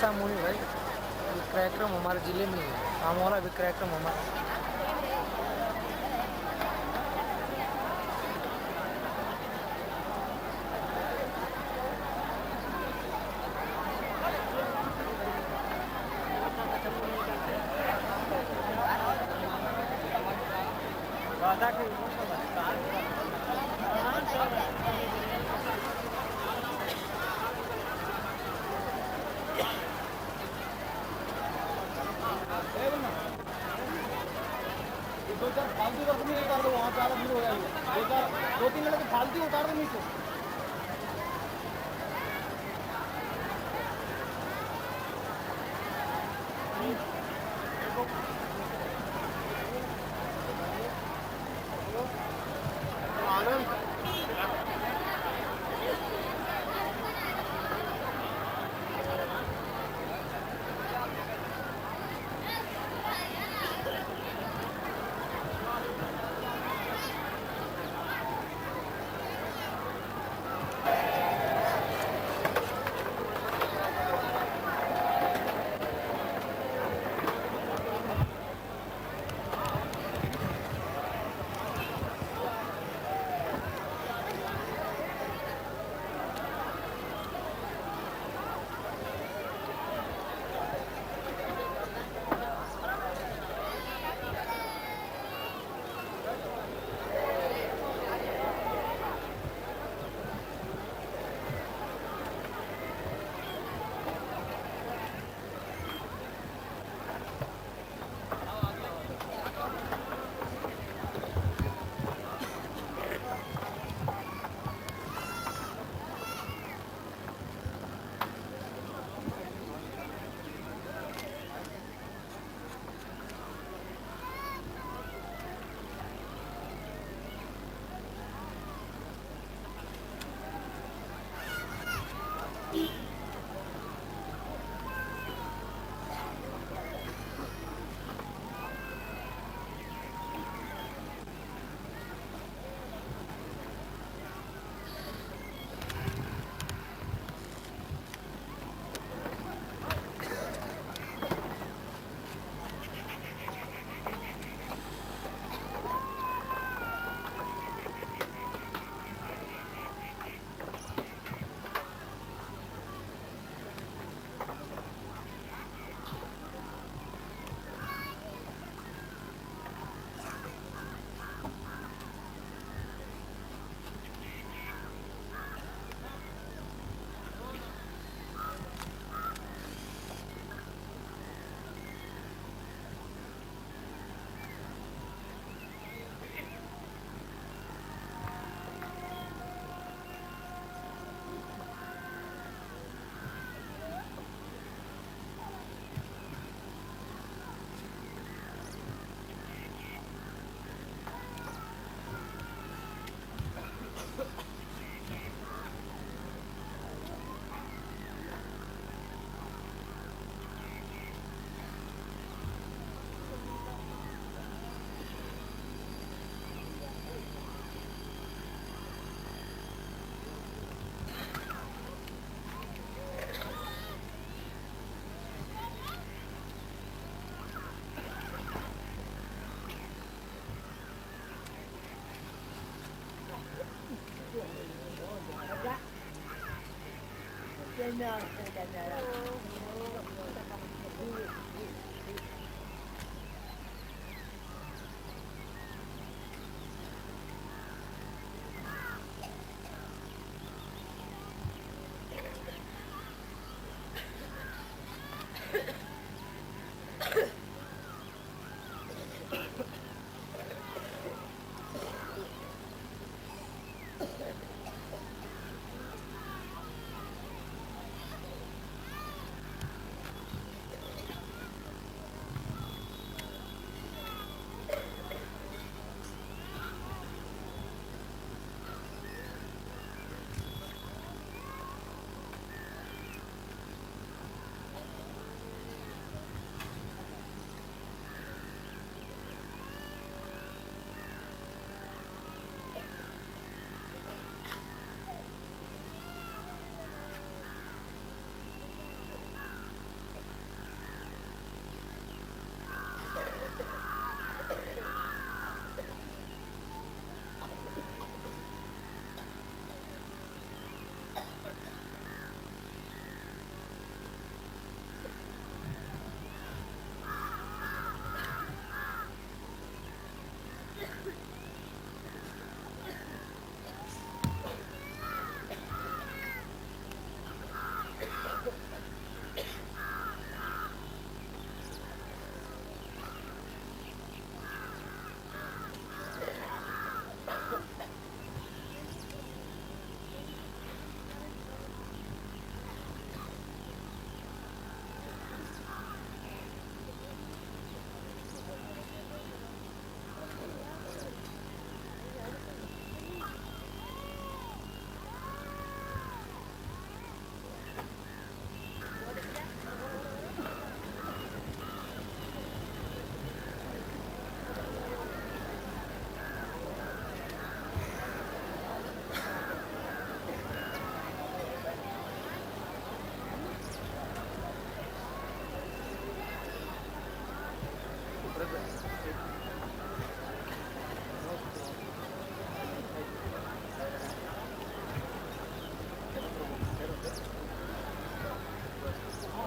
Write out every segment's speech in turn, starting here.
ऐसा मूवी भाई, विक्रम हमारे जिले में ही है, आमोला विक्रम हमारा। दो चार फालतू का नहीं उतार दो, वहाँ ज़्यादा भीड़ हो जाएगी। दो चार दो तीन लड़के फालतू उतार दो नीचे।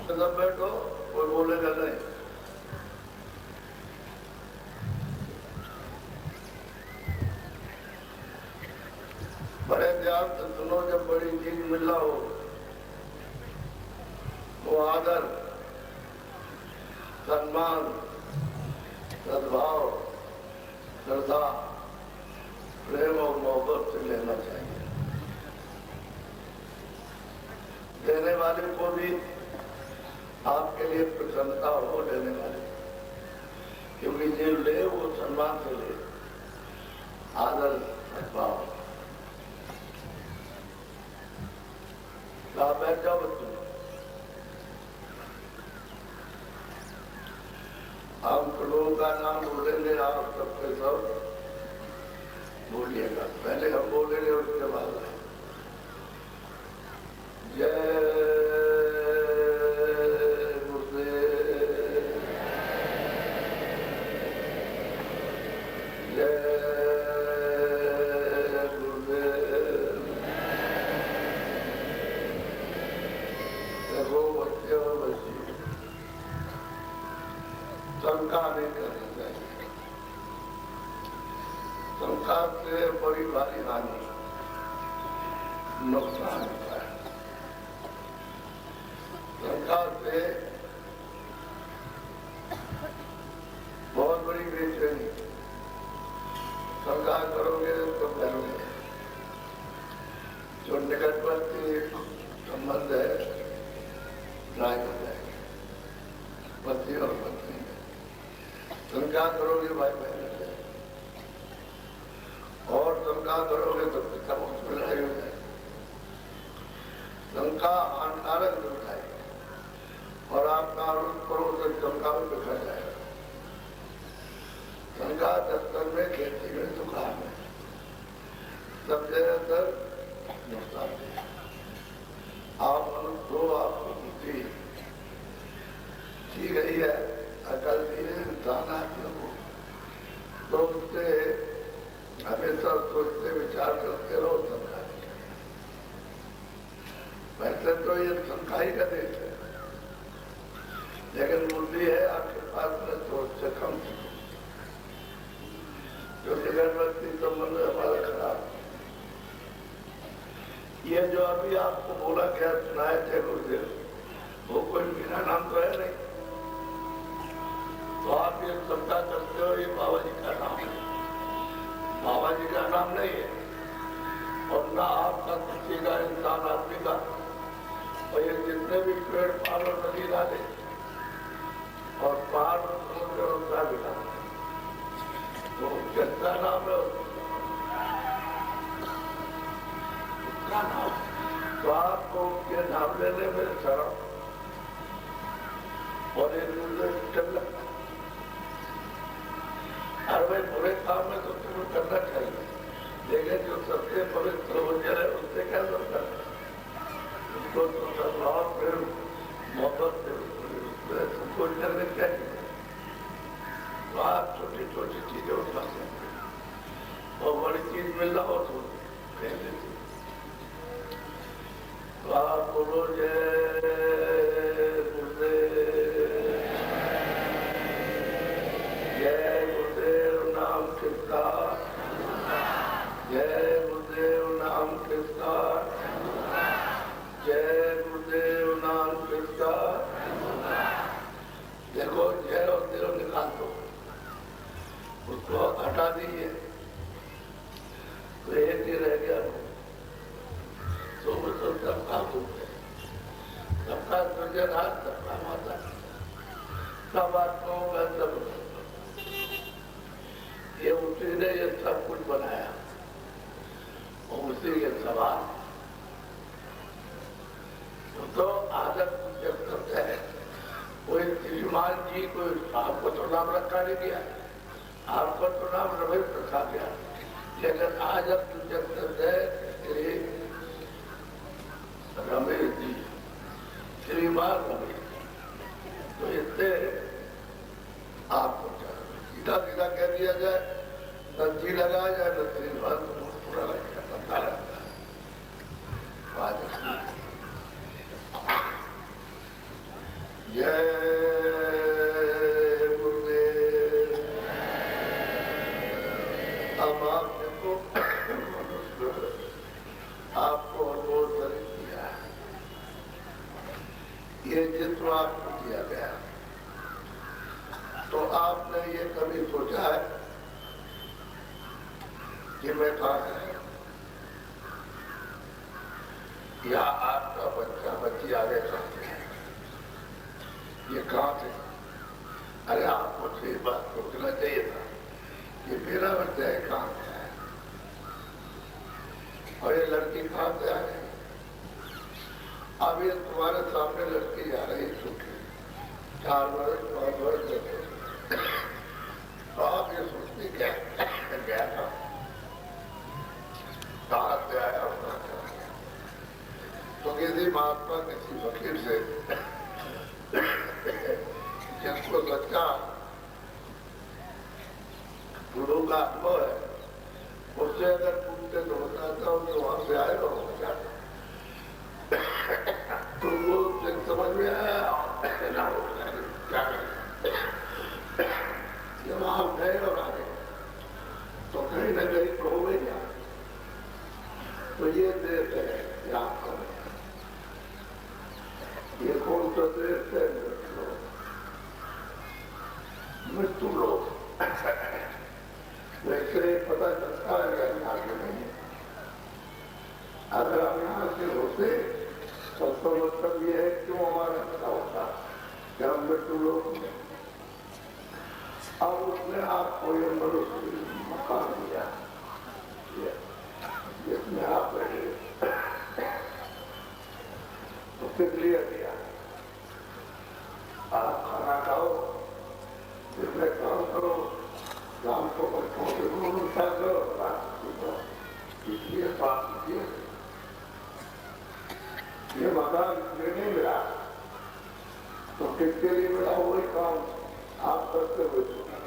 सब बैठो, कोई बोलेगा नहीं। बड़े ध्यान से सुनो, जब बड़ी चीज मिल रहा हो वो आदर, सम्मान, सद्भाव, श्रद्धा, प्रेम और मोहब्बत से लेना चाहिए। देने वाले को भी आपके लिए प्रसन्नता हो, देने वाले, क्योंकि जो ले वो सम्मान से ले, आदर, सद्भाव। आप बैठ जाओ बच्चों, हम लोगों का नाम बोलेंगे, आप सबके सब बोलिएगा। पहले हम बोलेंगे, उसके बाद जय शंका नहीं करनी चाहिए। शंका से बड़ी भारी हानि, नुकसान होता है। शंका से बहुत बड़ी बेचैनी। शंका करोगे तो डरोगे। जो निकटवर्ती संबंध है राय हो जाएगा, पति और पत्नी। शंका करोगे भाई बहन से, और शंका करोगे तो पिता पुत्र में लड़ाई हो जाएगी। शंका हानिकारक हो जाएगी और आपका आरोप करो तो शंका में बिखर जाएगा। शंका दफ्तर में, खेती में, दुकान में, सब जगह तक नुकसान है। आप मनुष्य हो, आपको बुद्धि की गई है, अकल दी है, इंसान आदमी हो, तो उससे हमेशा सोचते विचार करते रहो। शंका वैसे तो ये शंका ही का देश है, लेकिन बुद्धि है आपके पास में सोच से कम। जो निकटवर्ती संबंध हमारा खराब। ये जो अभी आपको बोला क्या सुनाए थे गुरुदेव, वो कोई मेरा नाम तो है नहीं। तो आप ये शंका करते हो ये बाबा जी का नाम है। बाबा जी का नाम नहीं है, और ना आपका किसी का, इंसान आदमी का। और ये जितने भी पेड़ पहाड़ और नदी डाले और पहाड़ समुद्र होता भी तो किसका नाम है? उसका नाम। तो आपको उसके नाम लेने में शर्म और एक दूसरे से चल लगता। हर भाई बुरे काम में तो तुम्हें करना चाहिए, लेकिन जो सबसे पवित्र हो जाए उससे क्या करता है? उसको तो सद्भाव, प्रेम, मोहब्बत से उसको करने चाहिए। तो आप छोटी छोटी चीजें उठा सकते हैं, और बड़ी चीज मिल रहा हो तो कह देते। तो आप बोलो जय गुरुदेव, जय गुरुदेव नाम किसका, जय गुरुदेव नाम किसका, जय गुरुदेव नाम किसका। देखो जय और देव निकाल दो, उसको हटा दीजिए तो एक ही रह गया। तो वो तो सबका रूप है, सबका सृजनहार, सबका माता, सब आत्माओं का सब। ये उसी ने ये सब कुछ बनाया और उसी के सवाल। तो आदत जब करते हैं, कोई श्रीमान जी, कोई आपको तो नाम रखा नहीं गया, आपको तो नाम रमेश रखा गया, लेकिन आज अब जब करते हैं रमेश जी, श्रीमान रमेश, तो इससे आपको सीधा सीधा कह दिया जाए, न जी लगाया जाए न श्रीमान, तो पूरा लगता रहता है। آپ کو اور طریق دیا ہے. یہ جسم آپ کو دیا گیا تو آپ نے یہ کبھی سوچا ہے کہ میں کہاں سے یا آپ کا بچہ بچی آگے چلتے ہیں یہ کہاں سے؟ ارے آپ کو یہ بات سوچنا چاہیے تھا کہ میرا بچہ ہے کہاں سے ہے اور یہ لڑکی کہاں سے آ رہی. اب یہ تمہارے سامنے لڑکی جا رہی سوچی 4 برس 5 برس تو آپ یہ سوچتی کیا گیا تھا کہاں سے آیا ہونا چاہیے تو کسی مہاتما کسی فقیر سے جس کو سچا گرو کا انبھو ہے اس سے اگر پوچھتے تو بتاتا ہوں تو وہاں سے آئے گا ہو جاتا تو وہ سمجھ میں آیا کیا جب آپ گئے اور آ گئے تو کہیں نہ کہیں تو ہو گئی آپ تو یہ دیش ہے یاد کریں یہ کون سا دیش ہے مرتو لوگ ویسے پتہ چلتا ہے کہ ہم آگے نہیں ہیں. اگر ہم یہاں سے ہوتے تو مطلب یہ ہے کیوں ہمارا اچھا ہوتا کہ ہم مرتو لوگ ہیں. اب اس نے آپ کو یہ مقام دیا جس میں آپ رہے تو کس لیے دیا آپ کھانا کھاؤ جس میں کام کرو کام کو بچوں سے ملتا کرو اس لیے بات کیجیے یہ مکان میں نہیں ملا تو کس کے لیے ملا وہی کام آپ کرتے ہوئے سنا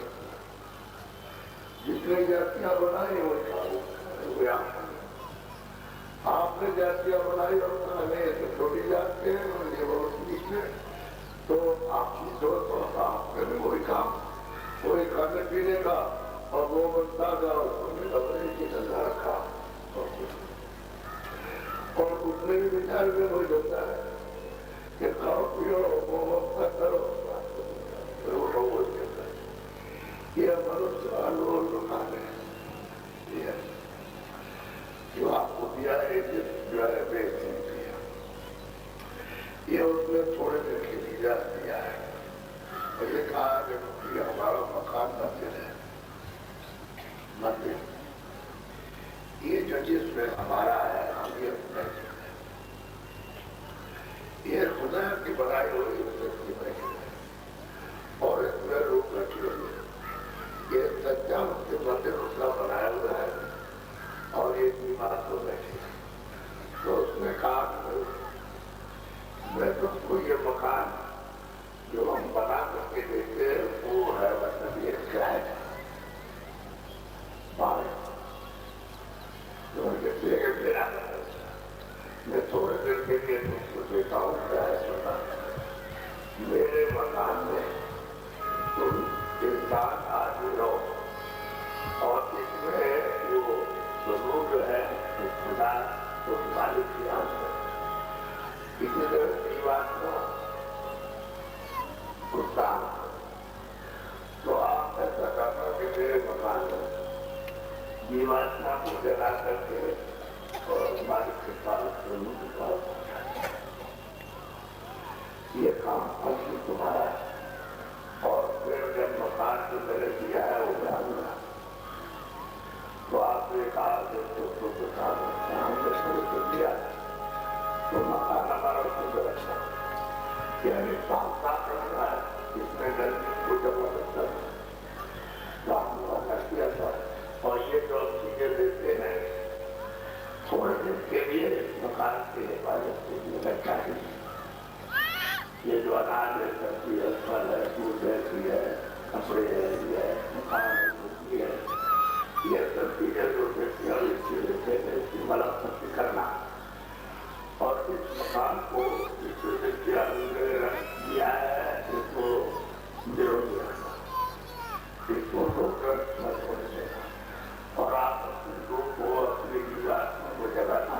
جتنے جاتیاں بنائی وہی کام آپ نے جاتیاں بنائی اور ہمیں تو چھوٹی جات کے اور یہ بہت نیچے تو آپ کی ضرورت ہوتا آپ کرنے وہی کام وہی کھانے پینے کا اور وہ بنتا کا کپڑے کی نظر رکھا اور اس میں بھی بچار میں وہی ہوتا ہے کہ کھاؤ پیو وہ وقت کرو یہ منوشیہ لوگ دکان ہے جو آپ کو دیا ہے جو ہے بیچ نہیں دیا یہ اس نے تھوڑے دیر کے لیے دیا ہے مجھے کہا کہ ہمارا مکان مندر ہے مندر یہ جو جس میں ہمارا ہے ہم یہ اپنا یہ خدا کی بنائی ہوئی کی بیٹھی ہے اور اس میں لوگ رکھے ہوئے یہ سچا اس کے مندر اس کا بنایا ہوا ہے اور یہ بیمار کو بیٹھے تو اس نے کہا میں تم کو یہ مکان جو ہم بنا کر کے دیتے ہیں وہ ہے مطلب یہ کیا ہے میں تھوڑے دیر کے لیے تم کو دیتا ہوں کیا ہے سنا میرے مکان میں تم انسان آدمی رہو اور اس میں جو ضرور ہے خدا اس مالک کی آنکھ ہے اسی طرح کی بات نہ کتا تو آپ ایسا کرنا کہ میرے مکان میں دیوانہ کو جلا کر کے اور مالک کے پاس ضرور کے پاس پہنچا یہ کام اصل تمہارا ہے اور پھر جب مکان جو میں نے دیا ہے وہ جاننا تو آپ نے کہا کہ دوستوں کے ساتھ ہم نے شروع کر دیا تو مکان ہمارا شروع رکھنا یعنی صاف صاف رکھنا ہے اس میں گرمی کو زبردست کام والا کیا تھا اور یہ جو چیزیں دیتے ہیں تھوڑے دن کے لیے مکان کے حفاظت کے لیے رکھا ہے یہ جو اناج ہے سبزی ہے پھل ہے دودھ ہے کپڑے ہے یہ مکان ہے کچھ ہے یہ سب چیزیں جو دیکھتی ہیں اس کے لیے اس کی مدد سب کرنا اور اس مکان کو اس رکھ دیا ہے اس کو ضروری رکھنا اس کو روک کر مت ہونے دینا اور آپ اپنے لوگ کو اپنی جیوات میں وہ جگانا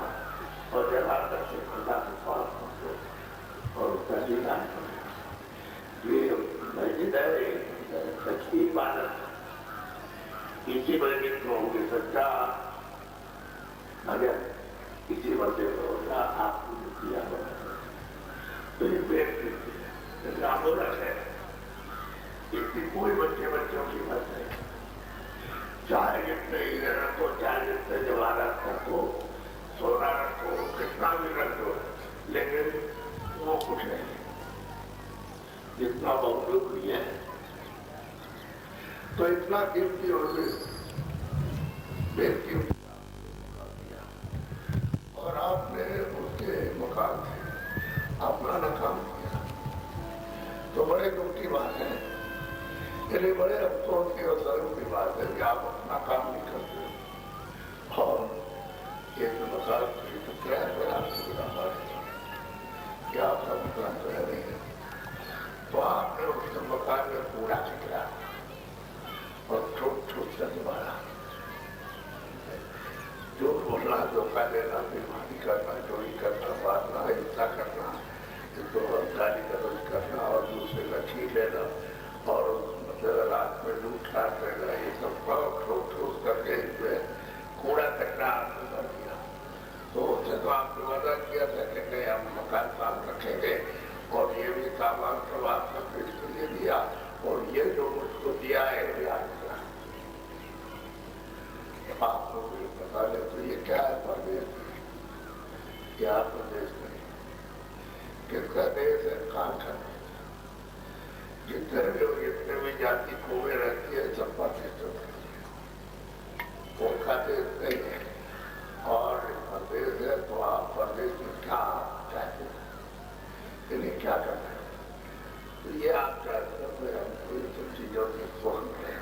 जितना बहुमूल्य लिए हैं, तो इतना कीमती और बेकीमती और आपने उसके मकान से अपना न काम किया तो बड़े दुख की बात है। इसलिए बड़े अफसोस की और शर्म की बात है कि आप अपना काम नहीं करते और ये जो मकान की तो क्या है आपको हमारे कि आप सब मकान तो है नहीं है, तो आपने उसके मकान में कूड़ा निकला और छूट छूट से तुम्हारा जो बोलना धोखा देना बेईमानी करना चोरी करना मारना हिंसा करना तो गाली गलौज करना और दूसरे का छीन लेना और मतलब रात में लूट काट लेना ये सब ठोक ठोक करके इसमें कूड़ा कचरा आपने कर दिया। तो उससे तो आपने वादा किया था कि नहीं हम मकान साफ रखेंगे और ये भी सामान सब आपने इसके लिए दिया और ये जो मुझको दिया है आप लोग बता ले तो ये क्या है परदेश क्या प्रदेश नहीं किसका देश है काम करना जितने भी जाति कोवे रहती है सब पाकिस्तान उनका देश नहीं है और प्रदेश है तो आप प्रदेश में क्या चाहते हैं इन्हें क्या करना है तो ये आप चाहते हैं हम सब चीजों से स्वर्ण रहे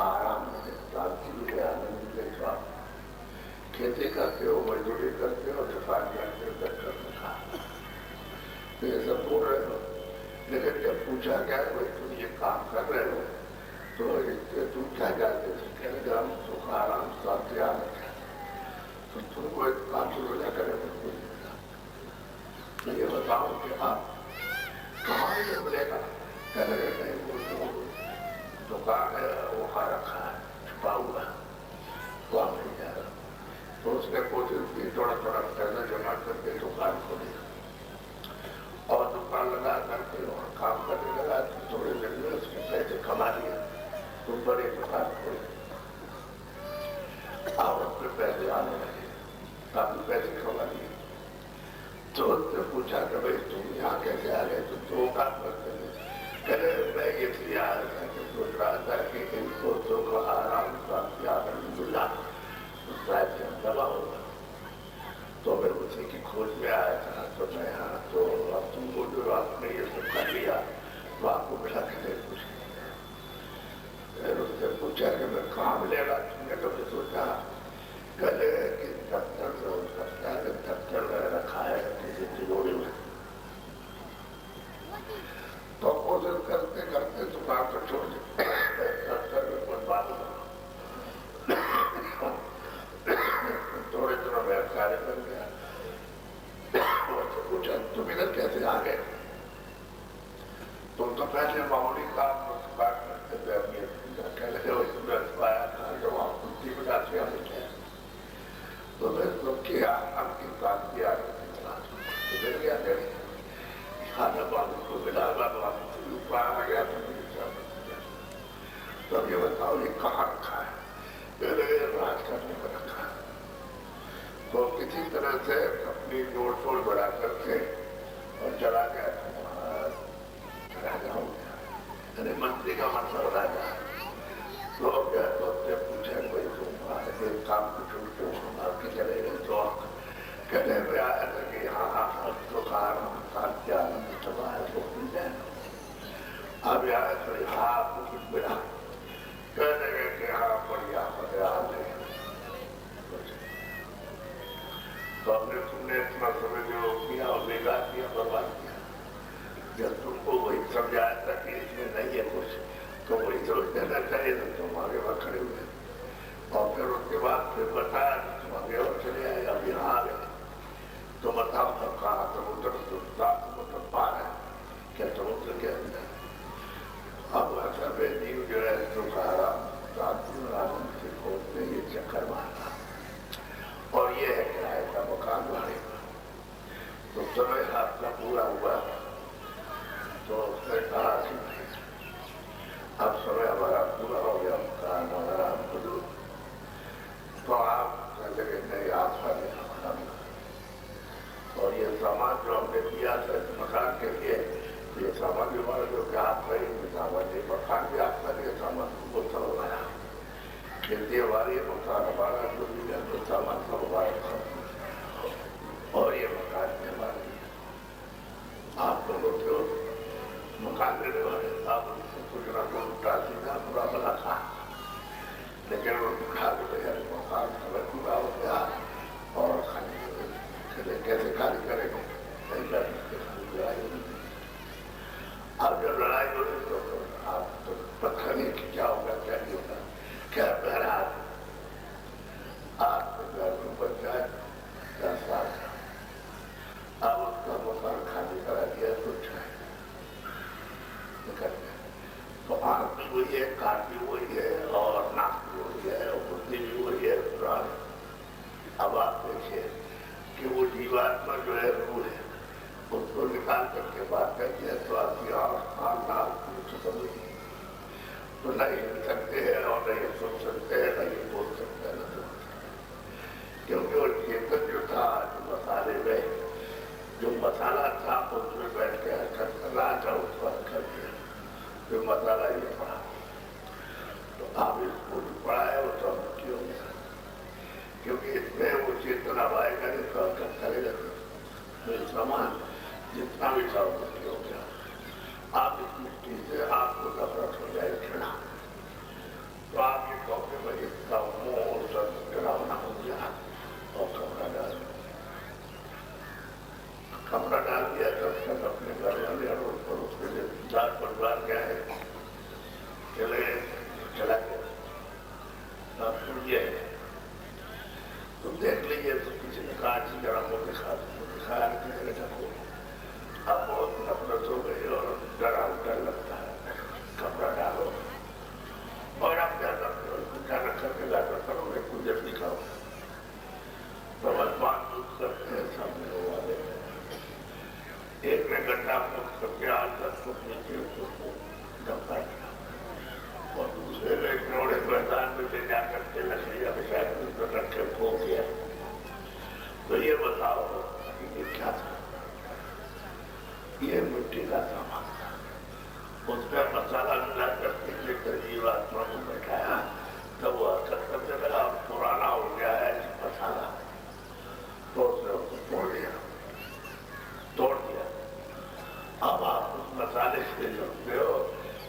आराम से शांति मिले आनंद मिले स्वास्थ्य खेती करते हो मजदूरी करते हो दुकान करते हो कर रखा तो ये सब बोल रहे हो लेकिन जब पूछा गया भाई तुम ये काम कर रहे हो तो इससे तुम क्या जानते थे कहते हम सुख आराम स्वास्थ्य आनंद तो तुमको एक कानून वजह करे तो ये बताओ कि आप कहाँ ये मिलेगा कह रहे नहीं वो दुकान है वहाँ रखा है छुपा हुआ वहाँ नहीं जा रहा तो उसने कोशिश की थोड़ा थोड़ा पैसा जमा करके दुकान खोली और दुकान लगा करके और काम करने लगा तो थोड़े दिन में उसके पैसे कमा लिए तो बड़ी दुकान खोली और उसके पैसे आने लगे काफी पैसे कमा लिए तो उससे पूछा कि भाई तुम यहाँ कैसे आ गए तो दो काम करते हैं मैं इसलिए आया था कि सोच रहा था कि इनको सुख आराम स्वास्थ्य आनंद मिला तो शायद दवा होगा तो मैं उसी की खोज में आया था तो मैं यहाँ तो अब तुमको जो आपने ये सब कर लिया तो आपको मिला के नहीं पूछ फिर उससे पूछा कि मैं कहाँ मिलेगा तुमने कभी सोचा गले कि दफ्तर से हो सकता है दफ्तर में रखा है किसी तिजोरी में तो कोशिश करते करते दुकान को छोड़ देते थोड़े दिनों में कार्य बन गया पूछा तुम इधर कैसे आ गए तुम तो पहले मामूली काम दुकान करते थे अभी आया था जब आप कुर्ती बना के हमें क्या तो मैं सबकी आपकी बात किया मिल गया नहीं खाना बाबू को मिला बाबू आ गया तो ये बताओ ये कहाँ रखा है राज करने पर रखा है तो किसी तरह से अपनी जोड़ तोड़ बढ़ा करके और चला गया राजा हो गया अरे मंत्री का मतलब राजा तो हो गया तो उससे पूछा कोई तुम काम को छोड़ के संभाल के चले गए तो कहने में आया था कि यहाँ तो खाद्य मिल जाए अब आया तो यहाँ कुछ मिला कहने गए कि हाँ बढ़िया बढ़िया तो हमने तुमने इतना समय जो किया और बेकार किया बर्बाद किया जब तुमको वही समझाया था कि इसमें नहीं है कुछ तो वही समझ देना चाहिए तो तुम आगे वहाँ खड़े हुए और फिर उसके बाद फिर बताया तुम आगे और चले आए अब यहाँ आ गए तो बताओ तब कहा समुद्र पार है क्या समुद्र के अंदर अब ऐसा नीव जो है सुखारा आनंद से खोजते ये चक्कर मारना और ये है किराए का मकान वाले तो समय आपका पूरा हुआ तो उसने कहा कि अब समय हमारा पूरा हो गया मकान हमारा हमको दो तो आप लगे नहीं आस्था नहीं और ये सामान जो हमने दिया था मकान के लिए ये सामान लड़ाई हुई। अब जब लड़ाई हुई तो आप तो पता नहीं कि क्या होगा क्या नहीं होगा। क्या बहरहाल आपके घर में बच्चा 10 साल का, अब उसका मकान खाली करा दिया तो निकल गया। तो आंख भी वही है, कान भी वही है, और नाक भी वही है, और बुद्धि भी वही है, प्राण। अब आप देखिए कि वो जीवात्मा जो है रूह है, उसको निकाल करके बात करते हैं तो आपकी नाक खत्म हुई, तो नहीं हिल सकते हैं और नहीं सुन सकते हैं, नहीं बोल सकते हैं, नहीं बोल सकते। क्योंकि वो चेतन जो था, जो मसाले में जो मसाला था उसमें बैठ के हरकत कर रहा था, उसको हरकत किया, जो मसाला ये पड़ा। तो आप इसको जो पड़ा है वो सब क्यों गया, क्योंकि इसमें वो चेतना आएगा नहीं तो हरकत करेगा। तो सामान जितना भी सब हो गया, आप इस मिट्टी से आपको नफरत हो जाए घृणा, तो आप ये कहोगे भाई इसका मोह सब डरावना हो गया और कपड़ा डाल दिया। तब तक अपने घर वाले और उसके लिए चार परिवार क्या है चले चला गया। आप सुनिए, तुम देख लीजिए, तो किसी ने कहा कि जरा को दिखाया ढको, अब बहुत नफरत हो गई और डर लगता है, कपड़ा डालो और आप क्या करते हो, क्या करके लाकर करोगे, पूजा दिखाओ, तो बात करते हैं सामने वो वाले। एक ने गड्ढा करके आज 10 फुट नीचे उसको दबा दिया, और दूसरे ने बड़े मैदान में ले जाकर के लकड़ियां बिछा कर रखे खो दिया। तो ये बताओ ये क्या था? ये मिट्टी का सामान था, उसमें मसाला मिला करके लेकर जीवात्मा को बैठाया, तब वो हरकत करने लगा। पुराना हो गया है मसाला, तो उसने उसको तोड़ दिया। अब आप उस मसाले से जोड़ते हो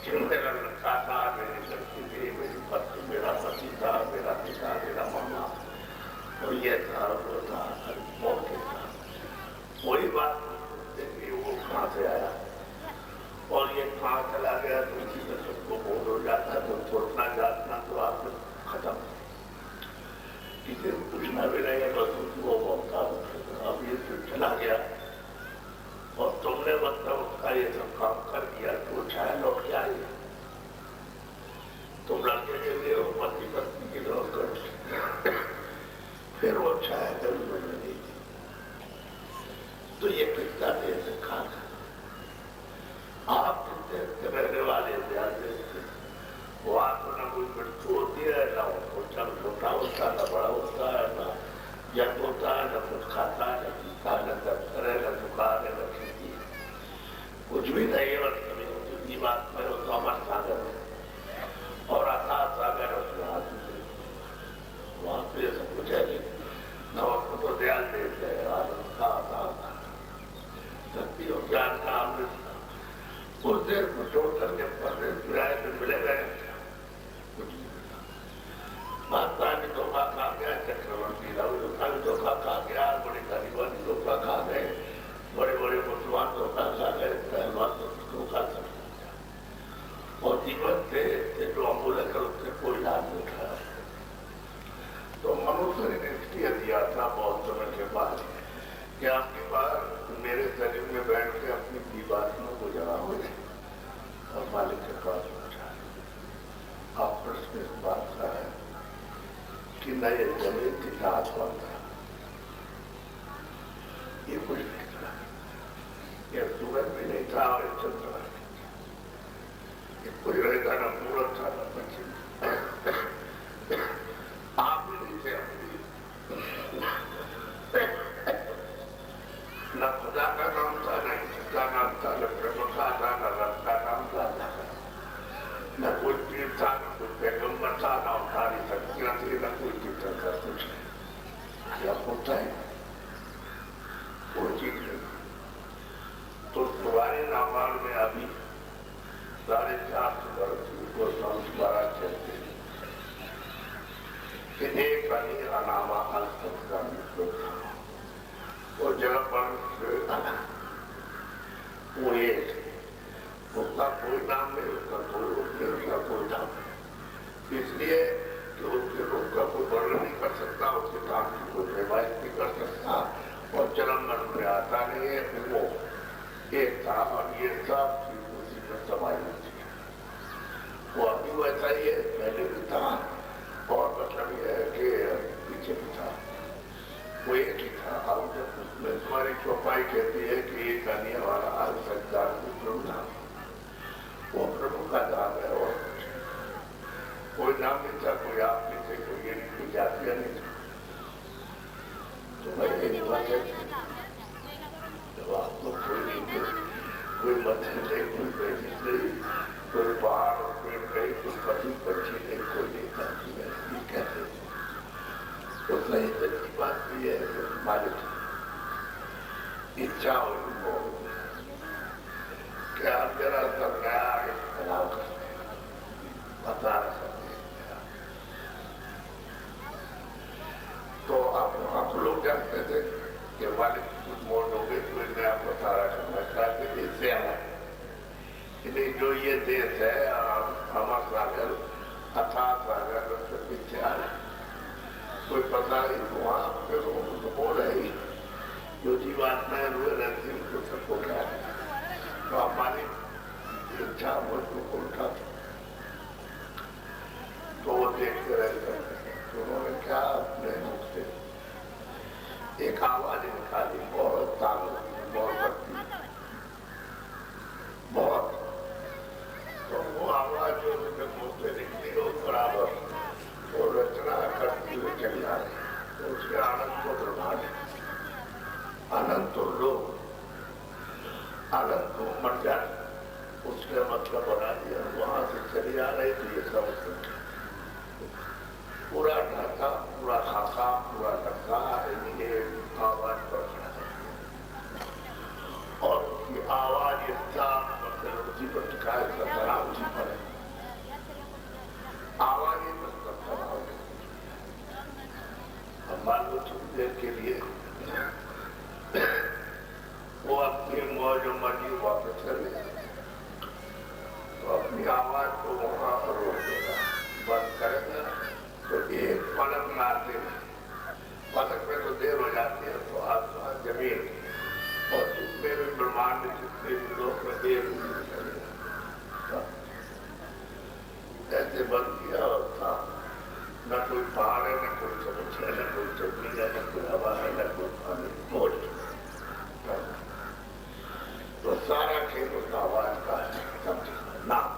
कि मेरा लड़का था, मेरी लड़की थी, मेरी पत्नी, मेरा पति था, मेरा पिता, मेरा मामा, और ये था वो था, मौके था। वही बात देखिए वो कहाँ से आया और ये कहाँ चला गया, तो इसी में सबको बोध हो जाता है। तो सोचना जातना तो आप खत्म, किसी को पूछना भी नहीं है, बस वो बोलता। अब ये तो चला गया और तुमने मतलब उसका ये सब काम कर दिया, तो छाया लौट के आई। तुम लड़के के लिए हो, पति पत्नी के लिए कर, फिर वो छाया कभी मिल नहीं थी। तो ये कितना देर से खा आप देखते रहने वाले ध्यान देते, वहां तो ना कोई मृत्यु होती है, ना उसको चल छोटा होता, ना बड़ा होता है, ना जन्म होता है, न कुछ खाता है, न पीता है, न दर्द करे, न दुकान है, न खेती, कुछ भी नहीं है। बस कभी होती बात में तो अमर सागर है और अथा सागर है, उसके हाथ में वहां पे ये सब कुछ है नहीं। न उसको तो ध्यान देते हैं, आनंद का आता शक्ति और ज्ञान का अमृत उस देर को छोड़ करके पढ़ने किराए पे मिले गए, कुछ महात्मा ने धोखा खा गया, चक्रवर्ती राहुल का भी धोखा खा गया, बड़े गरीबानी धोखा खा गए, बड़े बड़े मुसलमान धोखा खा गए, पहलवान धोखा खा गए, और जीवन थे जो अमूल्य कर उससे कोई लाभ नहीं उठाया। तो मनुष्य ने निश्चय दिया था बहुत समय के बाद कि आपके पास मेरे शरीर में बैठ के अपनी जीवात्मा को जगा हो जाए और मालिक के पास पहुंचा। आप प्रश्न इस बात का है कि न ये जमीन की आसमान था, ये कुछ नहीं था, ये सूरज भी नहीं था और चंद्रमा नहीं था, ये कुछ नहीं था, न पूरब था न पश्चिम। आप भी नहीं थे, न खुदा का नाम था, न इसका नाम था, न ब्रह्म का था, न रब का नाम था, न कोई पीर था, न कोई पैगम्बर था, न उठारी शक्तियां थी, न कोई कीर्तन का कुछ। क्या होता है कोई चीज नहीं। तो तुम्हारे रामायण में अभी 450 वर्ष को संस्मारा चलते एक अनामा अलग का मित्र था, वो जगह पर वो एक उसका कोई नाम नहीं, उसका कोई रूप नहीं, उसका कोई नाम नहीं, इसलिए कि उसके रूप का कोई वर्णन नहीं कर सकता, उसके काम की कोई रिवायत नहीं कर सकता, और जन्म मरण में आता नहीं है। वो एक था और ये सब चीज उसी में समाई होती है। वो अभी वैसा ही है, पहले भी था, और मतलब ये है कि पीछे भी था, वो एक ही था। अब जब उसमें तुम्हारी चौपाई कहती है कि एक आने वाला आज संसार में प्रभु नाम, वो प्रभु का नाम है, और कोई नाम नहीं था, कोई आप नहीं थे, कोई ये नहीं, कोई जातिया नहीं था। तो भाई एक बात है, जब आप तो कोई नहीं थे, कोई मछली नहीं, कोई बेटी नहीं, कोई पहाड़ और पेड़ नहीं, कोई पशु पक्षी नहीं, कोई नहीं था, ये कहते थे। तो सही सच्ची बात भी है कि मालिक इच्छा हो क्या जरा सब नया आगे फैलाव कर बता रहा सकते। तो आप लोग जानते थे कि वाले कुछ मोड़ हो गए, कोई नया प्रसारा करना चाहते थे, इससे आना जो ये देश है हमारा सागर अथाह सागर से पीछे आ रहा, कोई पता नहीं वहां पे तो हो रही जो जीवात्माएं हुए रहती उनको सबको क्या है। तो हमारी इच्छा मुझको उल्टा था, तो वो देखते रहते, तो उन्होंने क्या अपने मुख से एक आवाज निकाली, बहुत ताकत, बहुत शक्ति, बहुत। तो वो आवाज जो उनके मुख से निकली वो बराबर वो रचना करती हुई चली आ रही, तो उसके आनंद को प्रभाव, अनंत लोग, अनंत को मर जाए, उसके मतलब बना दिया, वहां से चली आ रही थी। ये सब पूरा ढाका, पूरा खाका, पूरा ढक्का ये आवाज पर और उसकी आवाज ये साफ मतलब उसी पर टिकाए सरा उसी पर आवाज ही मतलब सरा। अब मान लो थोड़ी देर के लिए वो अपनी मौज मर्जी वापस चले, तो अपनी आवाज को वहां पर रोक देगा, बंद करेगा, तो एक पलक मारते पलक में तो देर हो जाती है, तो आसमान जमीन और जितने भी ब्रह्मांड जितने भी लोग में देर चलेगा, ऐसे बंद किया और था। न कोई पहाड़ है, न कोई समुद्र है, न कोई जमीन है, न कोई हवा है, न कोई पानी, बोझ। तो सारा खेल उस आवाज का नाम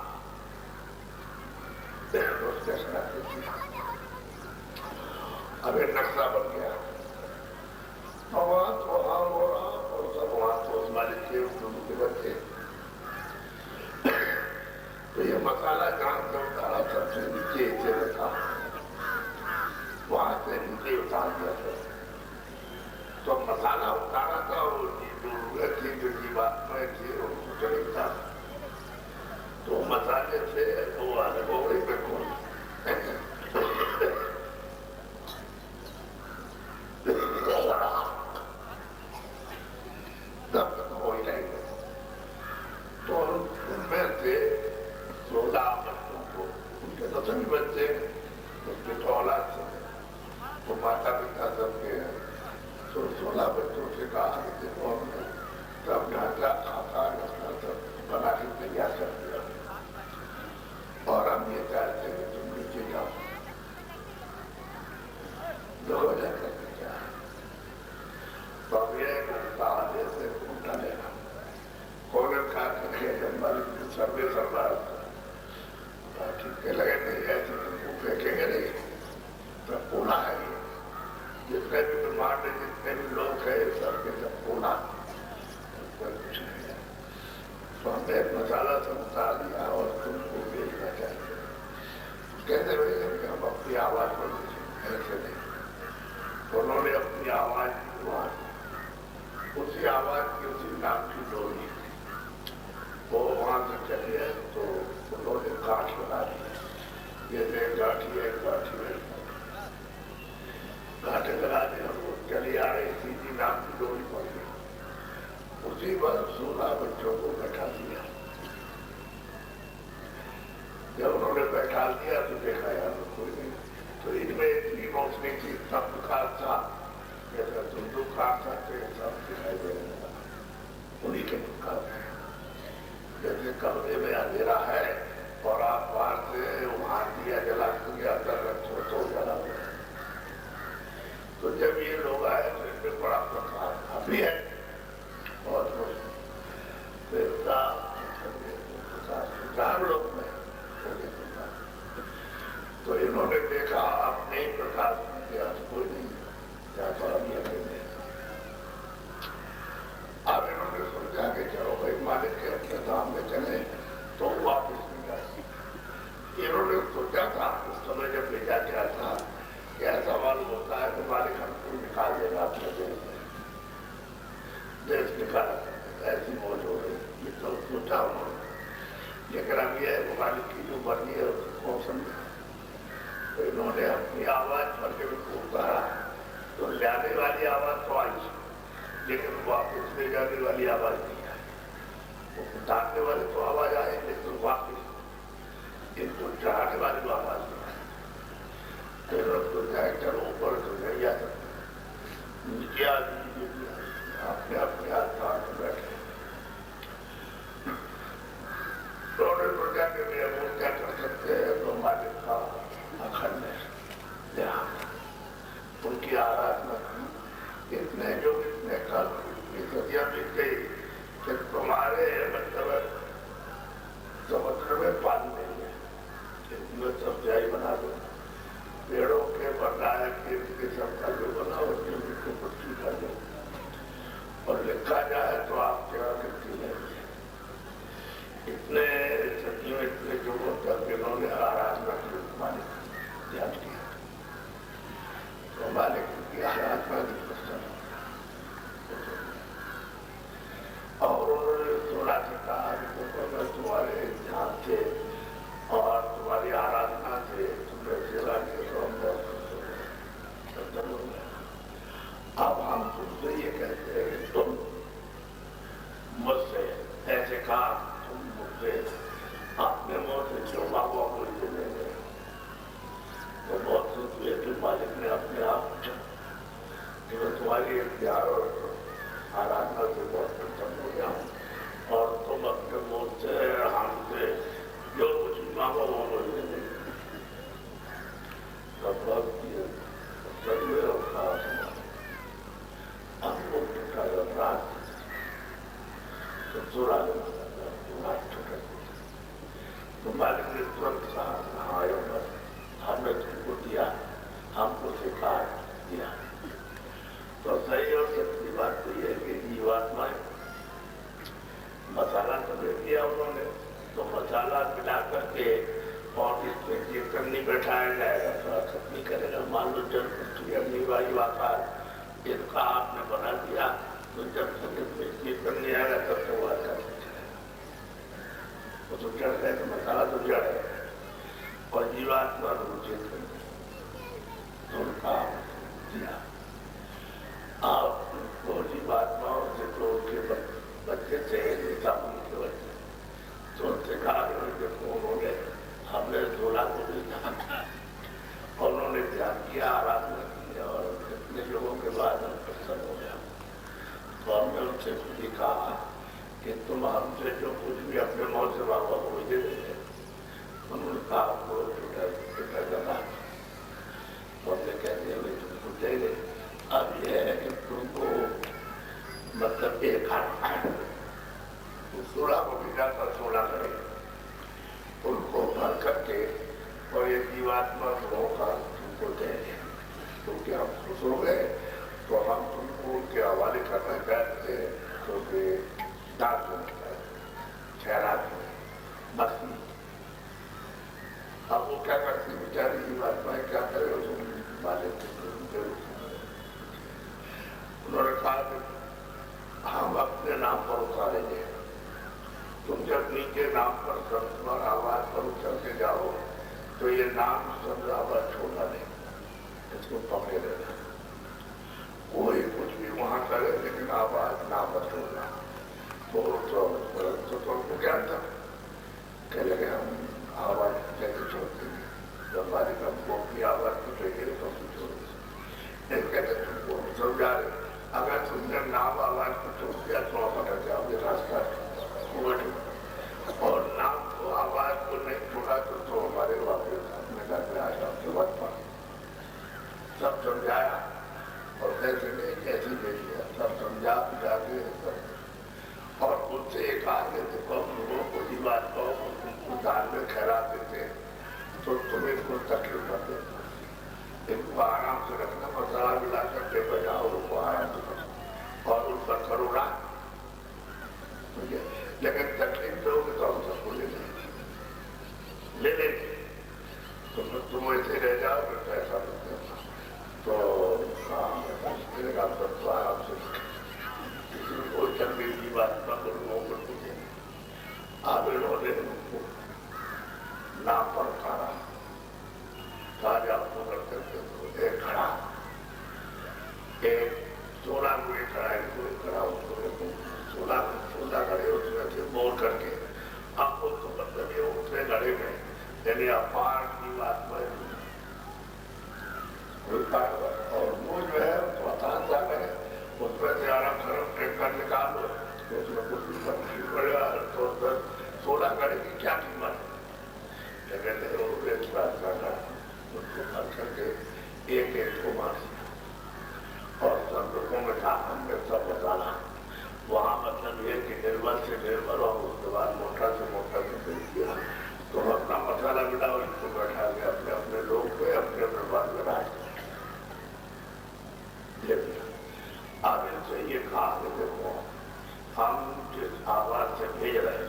अब एक नक्शा बन गया, वहां तो हाल हो रहा और सब वहां तो उस मालिक के बच्चे। तो ये मसाला जहां से उतारा सबसे नीचे से रखा, वहां से नीचे उतार दिया था। तो मसाला उतारा था, वो थी जो जीवात्माएं थी उनको चलता, तो मसाले से वो आगे वही पे खोल तब तक हो ही नहीं। तो उनमें से 16 बच्चों को, उनके तो सभी बच्चे, उसके तो औलाद से, वो माता पिता सबके 16 बच्चों से कहा कि देखो हमने सब ढांचा खाता सब बना के तैयार कर दिया, और हम ये चाहते हैं कि तुम नीचे जाओ, 2000 करके क्या तो अब ये आधे से उठा लेना कौन खा करके सर्वे सरदार ठीक लगे नहीं, ऐसे तुमको फेंकेंगे नहीं। तो पूना है ये, जितने भी ब्रह्मांड में जितने भी लोग हैं सबके सब पूना, कुछ नहीं है। तो हमने मसाला सब उतार दिया और तुमको भेजना चाहिए। कैसे भेजेंगे हम अपनी आवाज पर, ऐसे नहीं। तो उन्होंने अपनी आवाज उसी आवाज की उसी नाम की डोरी वो वहां से चली है, तो उन्होंने गांठ लगा दी, ये गांठी है, गांठी है, गांठे लगा दी, वो चली आ रही सीधी नाम की डोरी पड़ गई। उस उसी पर 16 बच्चों को बैठा दिया। जब उन्होंने बैठा दिया तो देखा यार कोई नहीं, तो इनमें इतनी रोशनी थी, इतना प्रकाश था, जैसा धुंधु प्रकाश था, तो ये सब दिखाई देने लगा। उन्हीं के प्रकाश है। जैसे कमरे में अंधेरा है और आप बाहर से वहां दिया जला के अंदर रखो तो जला गया। तो जब ये लोग आए तो इनमें बड़ा प्रकाश अभी है, बहुत रोशनी, प्रकाश लोग में। तो इन्होंने देखा अपने ही प्रकाश में किया, कोई नहीं जाता अभी अकेले। अब इन्होंने सोचा कि चलो भाई मालिक के अपने धाम में चले तो वापस नहीं गए। इन्होंने सोचा था उस समय जब भेजा गया था कि ऐसा मालूम होता है कि मालिक हमको निकाल देगा अपने देश निकाला, ऐसी मौज हो रही, ये तो सोचा उन्होंने। लेकिन अब यह है मालिक की जो बनी है उसको समझा। तो इन्होंने अपनी आवाज पर जब उतारा तो जाने वाली आवाज तो आई, लेकिन वापस ले जाने वाली आवाज नहीं आई। वो उतारने वाले तो आवाज आए, लेकिन वापस इनको चढ़ाने वाली तो आवाज नहीं आई। तो इन्होंने सोचा चलो ऊपर तो नहीं आ सकते, नीचे आ अपने अपने हाथ में बैठे। उन्होंने सोचा कि वो क्या कर सकते हैं, तो मालिक का अखंड ध्यान, उनकी आराधना की। इतने जो इतने कल इतनी सदियां बीत गई कि तुम्हारे मतलब समुद्र में पानी नहीं है, इतने सब्जियाई बना दो, पेड़ों के बनाए के सबका जो बनावट उनको पट्टी कर दो और लिखा जाए तो आपके यहाँ गिरती नहीं। इतने सदियों इतने युगों तक इन्होंने आराधना की, मालिक ध्यान किया, तो मालिक की आराधना की प्रसन्न और उन्होंने सुना कि कहा मैं तुम्हारे ध्यान से और तुम्हारी आराधना से तुम्हें सेवा के अब हम तुमसे ये कहते हैं कि तुम मुझसे ऐसे कहा, तुम मुझसे अपने मुंह से जो मांगो मुझे दे देंगे। तो बहुत खुश हुए कि मालिक ने अपने आप पूछा कि मैं तुम्हारी प्यार और आराधना से बहुत प्रसन्न हो गया और तुम अपने मुंह से हमसे जो कुछ मांगो वो मुझे दे देंगे। तब तो मालिक ने तुरंत कहा हाँ हमने तुमको दिया, हमको स्वीकार दिया। तो सही और सच्ची बात तो ये कि जीवात्माएं मसाला तो दे दिया उन्होंने, तो मसाला मिला करके और इसमें कीर्तन नहीं बैठाया जाएगा तो असर नहीं करेगा। मान लो जब अपनी वायु आकार इनका आपने बना दिया तो जब तक कीर्तन नहीं आएगा तब तक वो आकार नहीं चलेगा। वो तो जड़ है, तो मसाला तो जड़ है और जीवात्मा रुचित तो उनका दिया। आप तो जीवात्माओं से तो उनके बच्चे से नेता के बच्चे तो उनसे कहा देखो उन्होंने हमने 16 को भेजा और उन्होंने ध्यान किया, आराधना की और कितने लोगों के बाद हम प्रसन्न हो गया। तो हमने उनसे भी कहा कि तुम हमसे जो कुछ भी अपने मौत से बाबा को मुझे देंगे। उन्होंने कहा आपको छोटा जाना तो हमने कहते हुए तुमको दे दे। अब यह है कि तुमको मतलब एक हाथ 16 को भी जाता 16 करें उनको भर करके और ये जीवात्मा गुणों का तुमको देंगे। क्योंकि हम खुश हो गए तो हम तुमको उनके हवाले करना चाहते हैं, क्योंकि दान देना ठहरा बस नहीं। अब वो क्या करती बेचारी जीवात्माएं क्या करे, मालिक उन्होंने कहा कि हम अपने नाम पर उतारेंगे, तुम जब नीचे नाम पर शब्द और आवाज पर उतर के जाओ तो ये नाम शब्द आवाज छोड़ना नहीं, इसको पकड़े रहना। कोई कुछ भी वहां करे लेकिन आवाज ना मत छोड़ना। क्या था? कह लगे हम आवाज कैसे छोड़ते हैं, जब हमारी हमको अपनी आवाज छूटेगी तो हम छोड़ेंगे। नहीं कहते तुमको समझा रहे, अगर तुमने नाम आवाज को छोड़ दिया तो आप अटक जाओगे रास्ता और नाम को आवाज को नहीं छोड़ा तो हमारे वापस अपने घर में आ जाओ तो मत पाओ। सब समझाया और कैसे नहीं कैसे ले लिया, सब समझा बुझा के और उनसे एक आगे देखो लोगों को ही बात कहो दान में खैरात देते तो तुम्हें कोई तकलीफ न देता, इनको आराम से रखना, मसाला मिला करके बजाओ, उनको आराम से रखो और उनका करोड़ा लेकिन तकलीफ दोगे तो हम सबको ले लेंगे तुम ऐसे रह जाओ फिर पैसा मिलते तो मेरे काम पर तो आराम से किसी को कोई तकलीफ की बात न करूँ पूछे। आप इन्होंने उनको नाम पर उठाना ताजा आपको करते थे एक खड़ा एक 16 में खड़ा है, कोई खड़ा उसको 16 खड़े उसमें से बोल करके आपको तो मतलब ये उठने लड़े में यानी अपार की बात में और वो जो है आसान सा है, उसमें से आराम खरब ट्रैक्टर निकाल दो तो उसमें कुछ भी पड़ेगा तो 16 घड़े की क्या कीमत है, लेकिन वो एक बात करना उसको कर करके एक को मार दिया और सब लोगों में था हमने सब बताना वहाँ मतलब ये कि निर्मल से निर्मल और उसके बाद मोटा से मोटा से किया तो अपना मसाला मिला और इसको बैठा के अपने अपने लोग को अपने अपने बात में राज अब इनसे ये कहा कि देखो हम जिस आवाज से भेज रहे हैं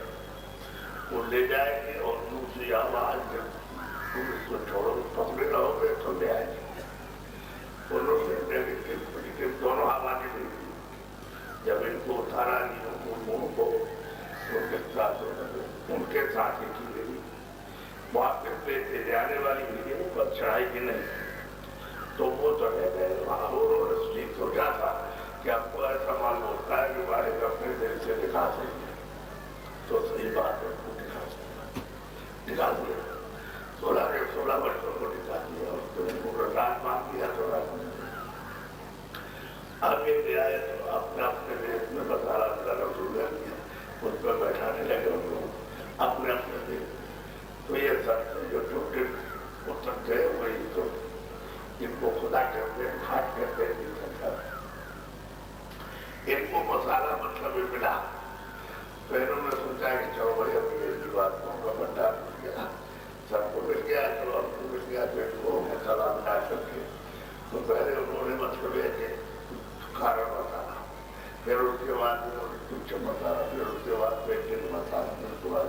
वो ले जाएंगे और दूसरी आवाज जब तुम इसको छोड़ो पकड़े रहोगे तो ले आएंगे। उन्होंने नेगेटिव पॉजिटिव दोनों आवाजें दी थी। जब इनको उतारा नहीं मुंह को उनके साथ ही की गई वापस लेते जाने वाली वीडियो पर चढ़ाई की नहीं तो वो तो रह गए वहां उन्होंने ठीक सोचा था कि आपको ऐसा मालूम होता है कि बारे अपने दिल से दिखा सकते तो सही बात है उसको दिखा दिया 16 वर्षों को दिखा दिया और तुमको रात मांग दिया तो आगे ले आए तो अपने अपने देश में मसाला मिलाना शुरू कर दिया, उस पर बैठाने लगे उनको अपने अपने देश। तो ये सब जो छोटे उत्तर थे वही तो इनको खुदा कहते हैं, घाट कहते हैं, इनको मसाला मतलब ही मिला तो इन्होंने सोचा कि चलो भाई अभी ये बात का भंडार मिल गया, सबको मिल गया, चलो हमको मिल गया तो इनको मसाला मिला करके तो पहले उन्होंने मतलब ये कि खारा मसाला, फिर उसके बाद कुछ मसाला, फिर उसके बाद पेंटिंग मसाला, फिर उसके बाद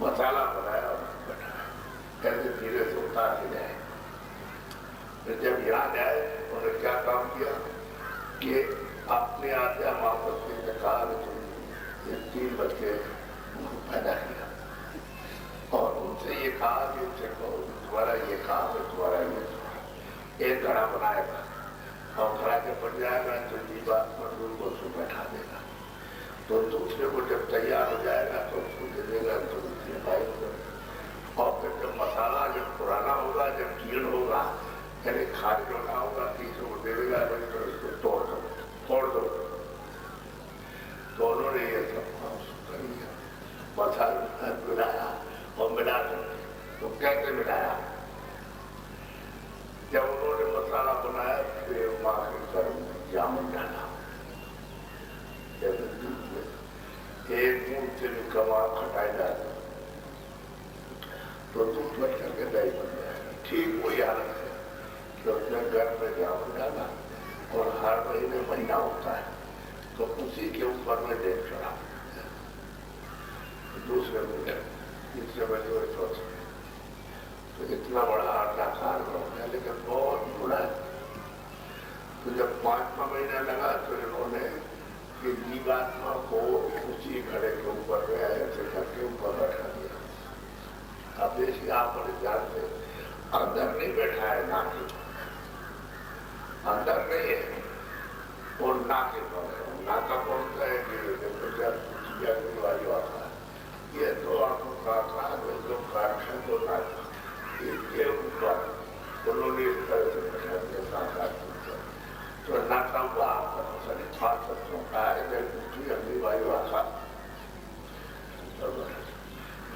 मसाला बनाया और बैठाया कैसे धीरे से उतार के जाए। फिर जब यहाँ जाए उन्होंने क्या काम किया कि अपने आज्ञा वापस के निकाल ये 3 बच्चे पैदा किया और उनसे ये कहा कि इनसे तुम्हारा ये काम है, तुम्हारा ये एक घड़ा बनाएगा और खड़ा के पड़ जाएगा तो जी बात मजदूर को उसको बैठा देगा तो दूसरे को जब तैयार हो जाएगा तो उसको दे देगा तो दूसरे भाई और फिर जब मसाला जब पुराना होगा, जब कीड़ होगा यानी खाद होना होगा, तीसरे को दे देगा तो उसको तोड़ दो तो उन्होंने ये सब कर लिया, मसाला मिलाया और मिला करके तो कैसे मिलाया जब उन्होंने मसाला बनाया फिर माँ के घर में जामुन डाला जैसे दूध में एक मुंह से कमा खटाई डाला तो दूध बच करके दही बन जाएगा। ठीक वही हालत है कि उसने घर में जामुन डाला और हर महीने महीना होता है तो उसी के ऊपर में डेट चढ़ा दूसरे महीने तीसरे महीने में चौथे तो इतना बड़ा आकार हो गया लेकिन बहुत बुरा है। तो जब 5वां महीना लगा तो इन्होंने कि जीवात्मा को उसी घड़े के ऊपर में ऐसे करके ऊपर बैठा दिया। अब देखिए आप बड़े ध्यान से अंदर नहीं बैठा है, नाके अंदर नहीं है और नाके पर है। नाका कौन सा है कि वाली आता है ये तो आंखों का आकार है जो काटने को ना ये ऊपर उन्होंने इस तरह से प्रशासन के साथ आकर तो नाका हुआ सभी छात्र सत्रों का है जब दूसरी अगली वायु आशा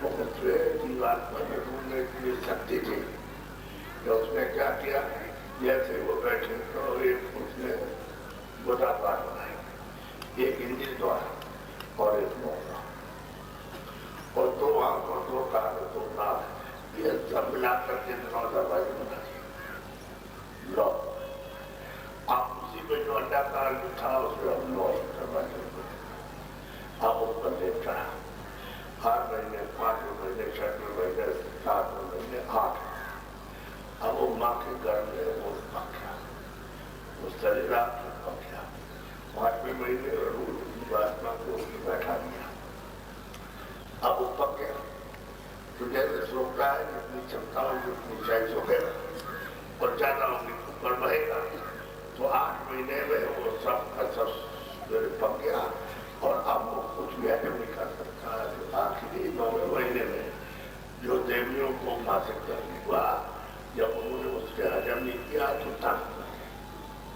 मुख्य जीवात्मा में ढूंढने की शक्ति थी तो उसने क्या किया जैसे वो बैठे तो एक उसने बुरा बात बनाई एक इंजन द्वारा और एक मौका और दो आंखों दो कान दो नाक ये सब मिलाकर के 9 दरवाजे बना दिए लो आप उसी में जो अंडाकार था उसमें हम 9 दरवाजे बने आप उस पर देख रहा हर महीने 5वें महीने 6वें महीने 7वें महीने 8 अब वो माँ के गर्भ में वो पक गया वो शरीर आपके पक गया 5वें महीने रोज जीवात्मा को बैठा दिया अब वो पक गया तो जैसे सोता है जितनी क्षमता होगी उतनी ऊंचाई सोएगा और ज्यादा होगी ऊपर बहेगा तो 8 महीने में वो सब का सब पक गया और अब वो कुछ भी हजम नहीं कर सकता है तो आखिरी 9वें महीने में जो देवियों को मासिक गर्भ हुआ जब उन्होंने उसके हजम नहीं किया तो तक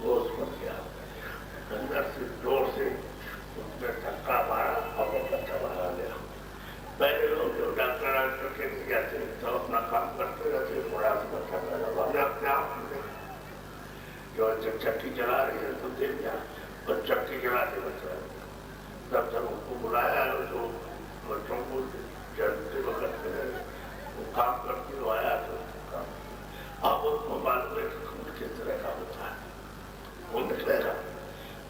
वो उस पर गया अंदर से जोर से उसने धक्का मारा और वो धक्का मारा लिया पहले लोग जो डॉक्टर के दिया थे तो अपना काम करते रहते थोड़ा सा बच्चा मैंने अपने आप जो चक्की चला रही है तो देख गया और चक्की चलाते बच्चा तब तक उनको बुलाया तो बच्चों को चलते वक्त वो काम करके वो आया तो अब उसको मालूम है कि खून किस तरह का होता है वो निकलेगा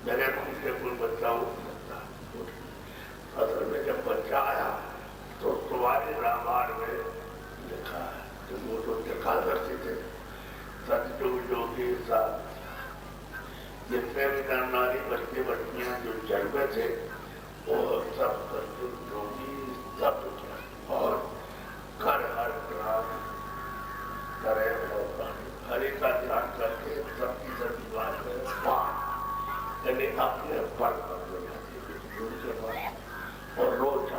मेरे खून के कोई बच्चा हो सकता असल में जब बच्चा आया तो तुम्हारे रामायण में लिखा है कि वो जो एकादशी थे सतयुग योगी साथ जितने भी नर नारी बच्चे बच्चियां जो जन्मे थे वो सब सतयुग योगी सब और घर हर ग्राम करे हरि का ध्यान करके सबकी सभी बात में पाठ यानी अपने पर उनके पास और रोज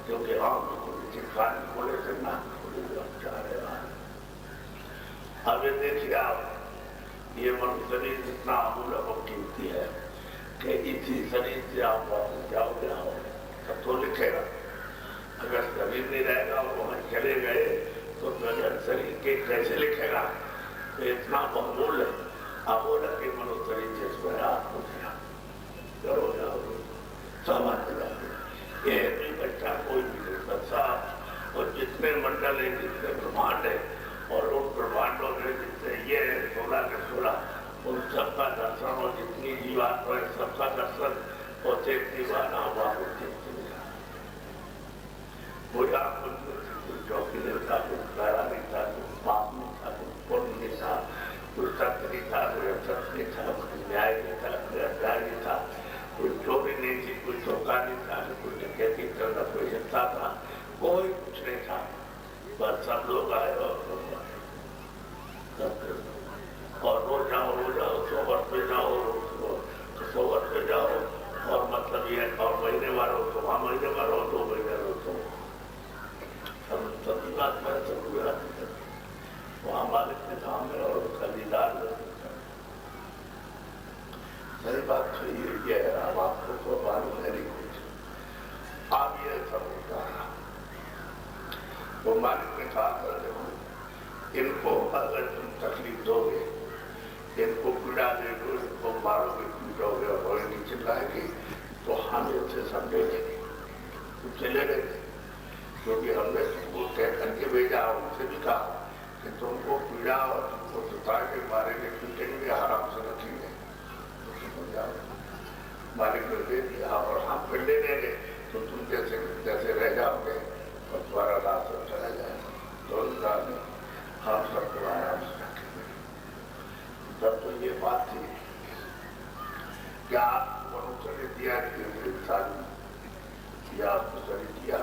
क्योंकि हम कान खोले से नाक खोले जा रहे हैं अब ये देखिए आप ये मनुष्य शरीर जितना अमूल्य कीमती है कि इसी शरीर से आप वापस जाओगे तब तो लिखेगा अगर शरीर नहीं रहेगा और वहां चले गए तो बगैर शरीर के कैसे लिखेगा तो इतना बहुमूल्य अमूल्य के मनुष्य शरीर जिसमें आप हो गया करो जाओ ये भी बच्चा कोई भी नहीं बच्चा और जितने मंडल है जितने ब्रह्मांड है और उन ब्रह्मांडों में जितने ये 16 के 16 उन सबका दर्शन और जितनी जीवात्मा है सबका दर्शन और देखती वाला हुआ कोई आपको चौकी नहीं था कुछ प्यारा नहीं था कुछ पाप नहीं था कुछ पुण्य नहीं था कुछ सत्य नहीं था कोई असत्य नहीं था कोई न्याय नहीं था कोई अन्याय नहीं था कोई चोरी नहीं थी कोई धोखा नहीं था कोई डकैती करना कोई हिंसा था कोई कुछ नहीं था बस सब लोग आए और रोज जाओ 100 वर्ष पे जाओ 100 वर्ष पे जाओ और मतलब ये और महीने वालों तो वहाँ महीने वालों 2 महीने वालों तो हम सभी बात में सब वहाँ मालिक के सामने और खरीदार सही बात तो ये है अब आपको तो मालूम है नहीं कुछ आप ये सब होता है वो मालिक ने कहा कर देखो इनको अगर तुम तकलीफ दोगे इनको पीड़ा देगे इनको मारोगे पीटोगे और रोएंगे चिल्लाएगी तो हम इनसे समझेंगे तुम चले गए क्योंकि हमने तुमको कह करके भेजा उनसे भी कहा कि तुमको पीड़ा और तुमको सुता के मारेंगे पीटेंगे आराम से रखेंगे मालिक ने दे दिया और हम फिर ले लेंगे तो तुम जैसे जैसे रह जाओगे और तुम्हारा रास्ता चला जाएगा तो हम सबको आराम से रखेंगे तब तो ये बात थी क्या आपको मनुष्य ने दिया इंसान या आपको शरीर दिया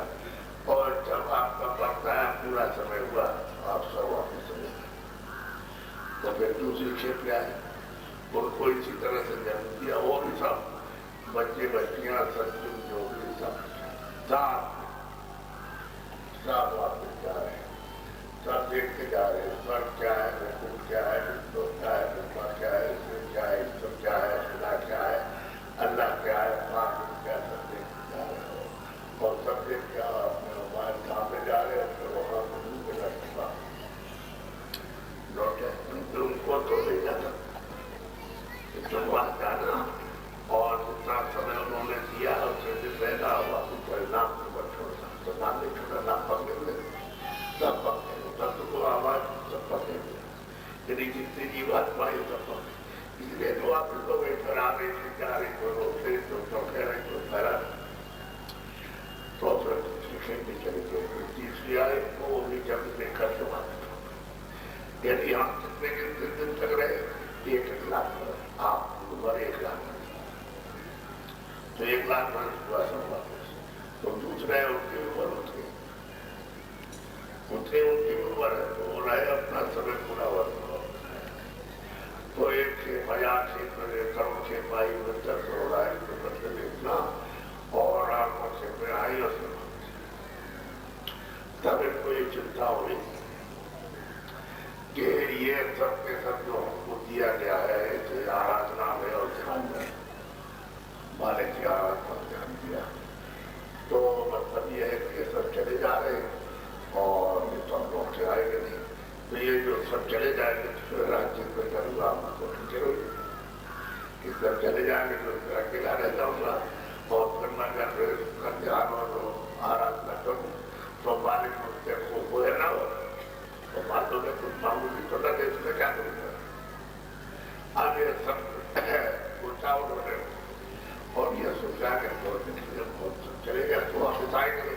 और जब आपका बढ़ता है पूरा समय हुआ आप सब वापस चले तो फिर दूसरी खेप क्या है उनको इसी तरह से जन्म दिया वो भी सब बच्चे बच्चियां सच्चू जो भी सब वापस जा रहे हैं, सब देखते जा रहे हैं, स्वर्ग क्या है, वैकुंठ क्या है, विष्णु क्या है, ब्रह्मा क्या है, शिव क्या है, ईश्वर क्या है, खुदा क्या है, अल्लाह क्या है, महावीर क्या, सब देखते जा रहे हो और सब देख के अपने मोबाइल सामने जा रहे हैं, फिर वहां पर लौटे उनको तो ले जाना जाना और जितना समय उन्होंने दिया उससे भी पैदा हुआ तो परिणाम को छोड़ना तो ना नहीं छोड़ा ना पकड़े सब पकड़े तब को आवाज सब पकड़े यदि जितनी जीवात्माएं सब पकड़े इसलिए तो आप लोग इधर आ रहे थे जा रहे तो रोते तो कह रहे तो ठहरा तो फिर शिक्षण भी चले गए तीसरी आए वो भी जब देखा तो यदि हम कितने दिन तक रहे 1 लाख आप उम्र 1 लाख तो 1 लाख वर्ष हुआ सब वापस तो दूसरे उनकी उम्र उतरी उनकी उम्र है तो वो रहे अपना समय पूरा वर्ष तो 1,50,000 करोड़ से पाई 72 करोड़ आए तो मतलब इतना और आंखों से आई और तब इनको ये चिंता हुई कि ये सब के सब जो हमको दिया गया है इसे आराधना में और ध्यान में मालिक की आराधना पर ध्यान दिया तो मतलब ये है कि ये सब चले जा रहे हैं और ये तो हम लोग से आएंगे नहीं तो ये जो सब चले जाएंगे तो फिर राज्य को करूँगा आपको जरूरी कि सब चले जाएंगे तो फिर अकेला रह जाऊंगा और फिर मैं अगर ध्यान और आराधना करूँ तो मालिक मुझसे को है ना हो तो बातों में कुछ मामूली तो लगे इसमें क्या करूँगा आगे सब उठा उन्होंने और ये सोचा कि चले गए तो वापस आएंगे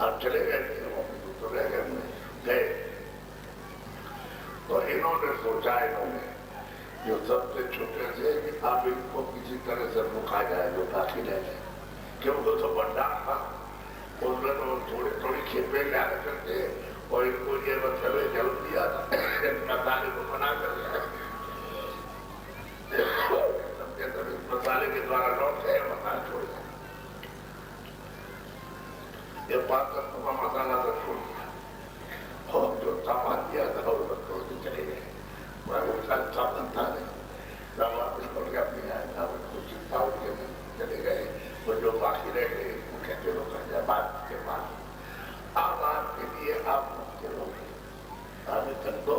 अब चले गए तो रह गए तो इन्होंने सोचा इन्होंने जो सबसे छोटे से कि अब इनको किसी तरह से रुका जाए जो बाकी रह जाए क्योंकि तो बड़ा था उसमें तो थोड़ी खेपे लिया करते और इनको ये मतलब जल दिया था मसाले को बना कर मसाले के द्वारा लौट गए मसाला छोड़ दिया ये बात का मसाला तो छोड़ दिया और जो सामान दिया था वो छोड़ के चले गए वो सामान था नहीं सब वापस लौट के अपनी आया कुछ चिंता उनके चले गए वो जो बाकी रह गए उनके चलो कर जाए बात के बाद अब आपके लिए आप मुख्य लोग आगे चल दो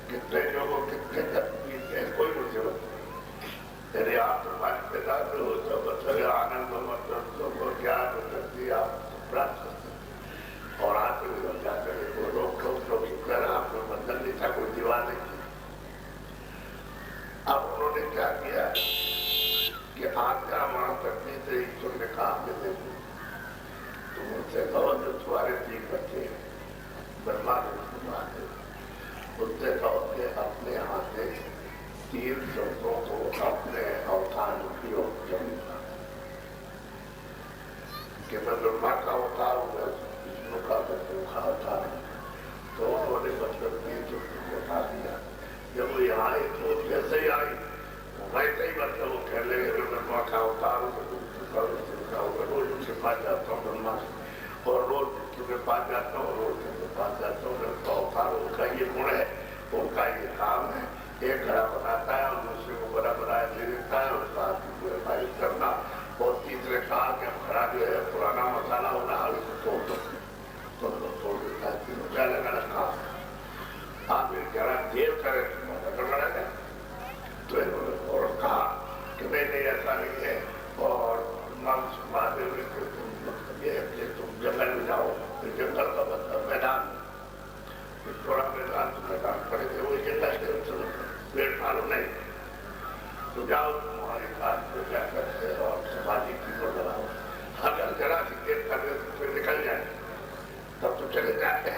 कितने लोगों कितने कोई मुझे यदि आप तुम्हारे पिता हो तो बच्चे आनंद मतलब ज्ञान शक्ति आप प्राप्त करते और आप क्या करें वो रोक कर आपने बंधन नहीं था कोई दीवार नहीं थी अब उन्होंने क्या किया कि आज्ञा वहां तक नहीं थे ईश्वर ने कहा देते तुम उनसे कहो जो तुम्हारे 3 बच्चे ब्रह्मा उनसे कहो कि अपने हाथ से 3 शब्दों को अपने अवतार उपयोग करूंगा कि मैं ब्रह्मा का अवतार हूँ विष्णु का अवतार तो उन्होंने मतलब जो बता दिया जब वो यहाँ आई तो जैसे ही आई वैसे ही मतलब वो कह ले ब्रह्मा का अवतार रोज उनके पास जाता हूँ ब्रह्मा और रोज विष्णु के पास जाता हूँ रोज के पास जाता हूँ उनका अवतार उनका ये गुण है उनका ये काम है एक घड़ा बनाता है और दूसरे को बड़ा बनाया दे देता है और साथ ही करना और तीसरे कहा कि घड़ा जो है पुराना मसाला होना उसको तोड़ दो तो तोड़ देता है तीनों का अलग अलग काम आप एक घड़ा देव करे बड़ा है तो इन्होंने और कहा कि नहीं ऐसा नहीं है और महादेव ये है कि तुम जंगल में जाओ जंगल का मतलब मैदान थोड़ा मैदान तो मैदान पड़े थे वो जंगल के पेड़ मालूम नहीं तो जाओ तुम्हारे पास में क्या करते और समाधि की को लगाओ अगर जरा सी देर कर दे तो फिर निकल जाए तब तो चले जाते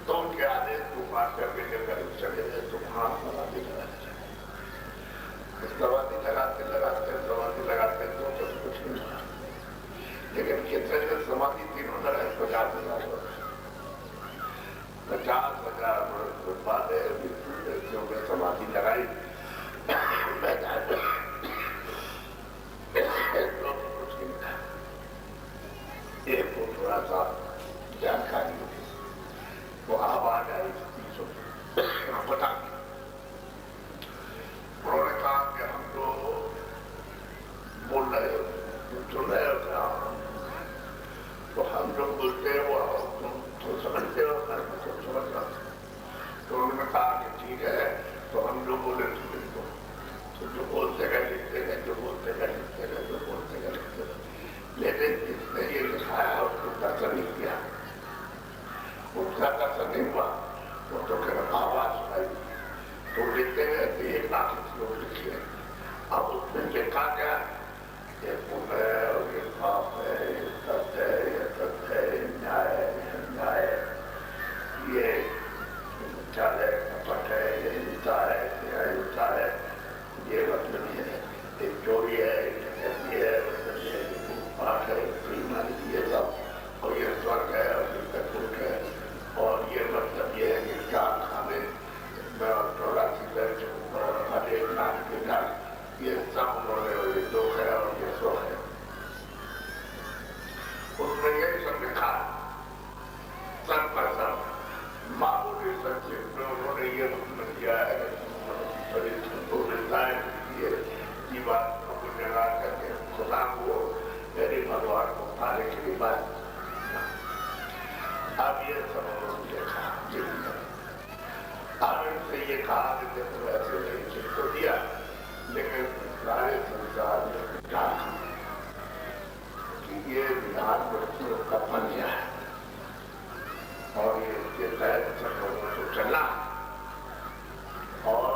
तो उनके आदेश को पास करके जंगल चले गए तो वहां समाधि लगाते लगाते तो कुछ नहीं लेकिन कितने दिन समाधि 3 लगाए 50,000 वर्ष 50,000 वर्ष बाद समाधि लगाई बता उन्होंने कहा कि हम तो बोल रहे हो सुन रहे हो क्या तो हम जो बोलते हैं वो तुम तो समझते हो मैं तो समझता तो उन्होंने कहा कि ठीक है तो हम जो बोले तो जो बोलते गए लिखते गए जो बोलते गए लिखते गए जो बोलते गए लिखते गए लेकिन इसने ये लिखाया उसको दर्शन नहीं किया उसका दर्शन नहीं हुआ वो तो फिर आवाज सुनाई तो लिखते गए तो 1 लाख लोग लिखे अब उसमें लिखा गया ये पुण्य है और ये पाप है ये सत्य है ये सत्य है न्याय है न्याय ये चाल है कपट है ये हिंसा है ये अहिंसा है ये मतलब ये है ये चोरी है ये है पाठ है बेईमानी ये सब और ये स्वर्ग है और ये दुख है और ये मतलब ये है कि क्या खाने में और 84 और हरेक नाम के नाम ये सब उन्होंने ये दुख है और ये सुख है उसमें यही सब लिखा सब का सब मामूली संक्षेप में उन्होंने ये मतलब किया है बड़ी संतोषताएं ये जीवन को जगा करके खुदा को मेरे भगवान को पाने के लिए बात अब ये सब उन्होंने देखा अब इनसे ये कहा कि देखो ऐसे नहीं जिनको दिया लेकिन सारे संसार में क्या कि ये विधान बच्चों का बन गया है और ये इसके तहत सब लोगों को चलना और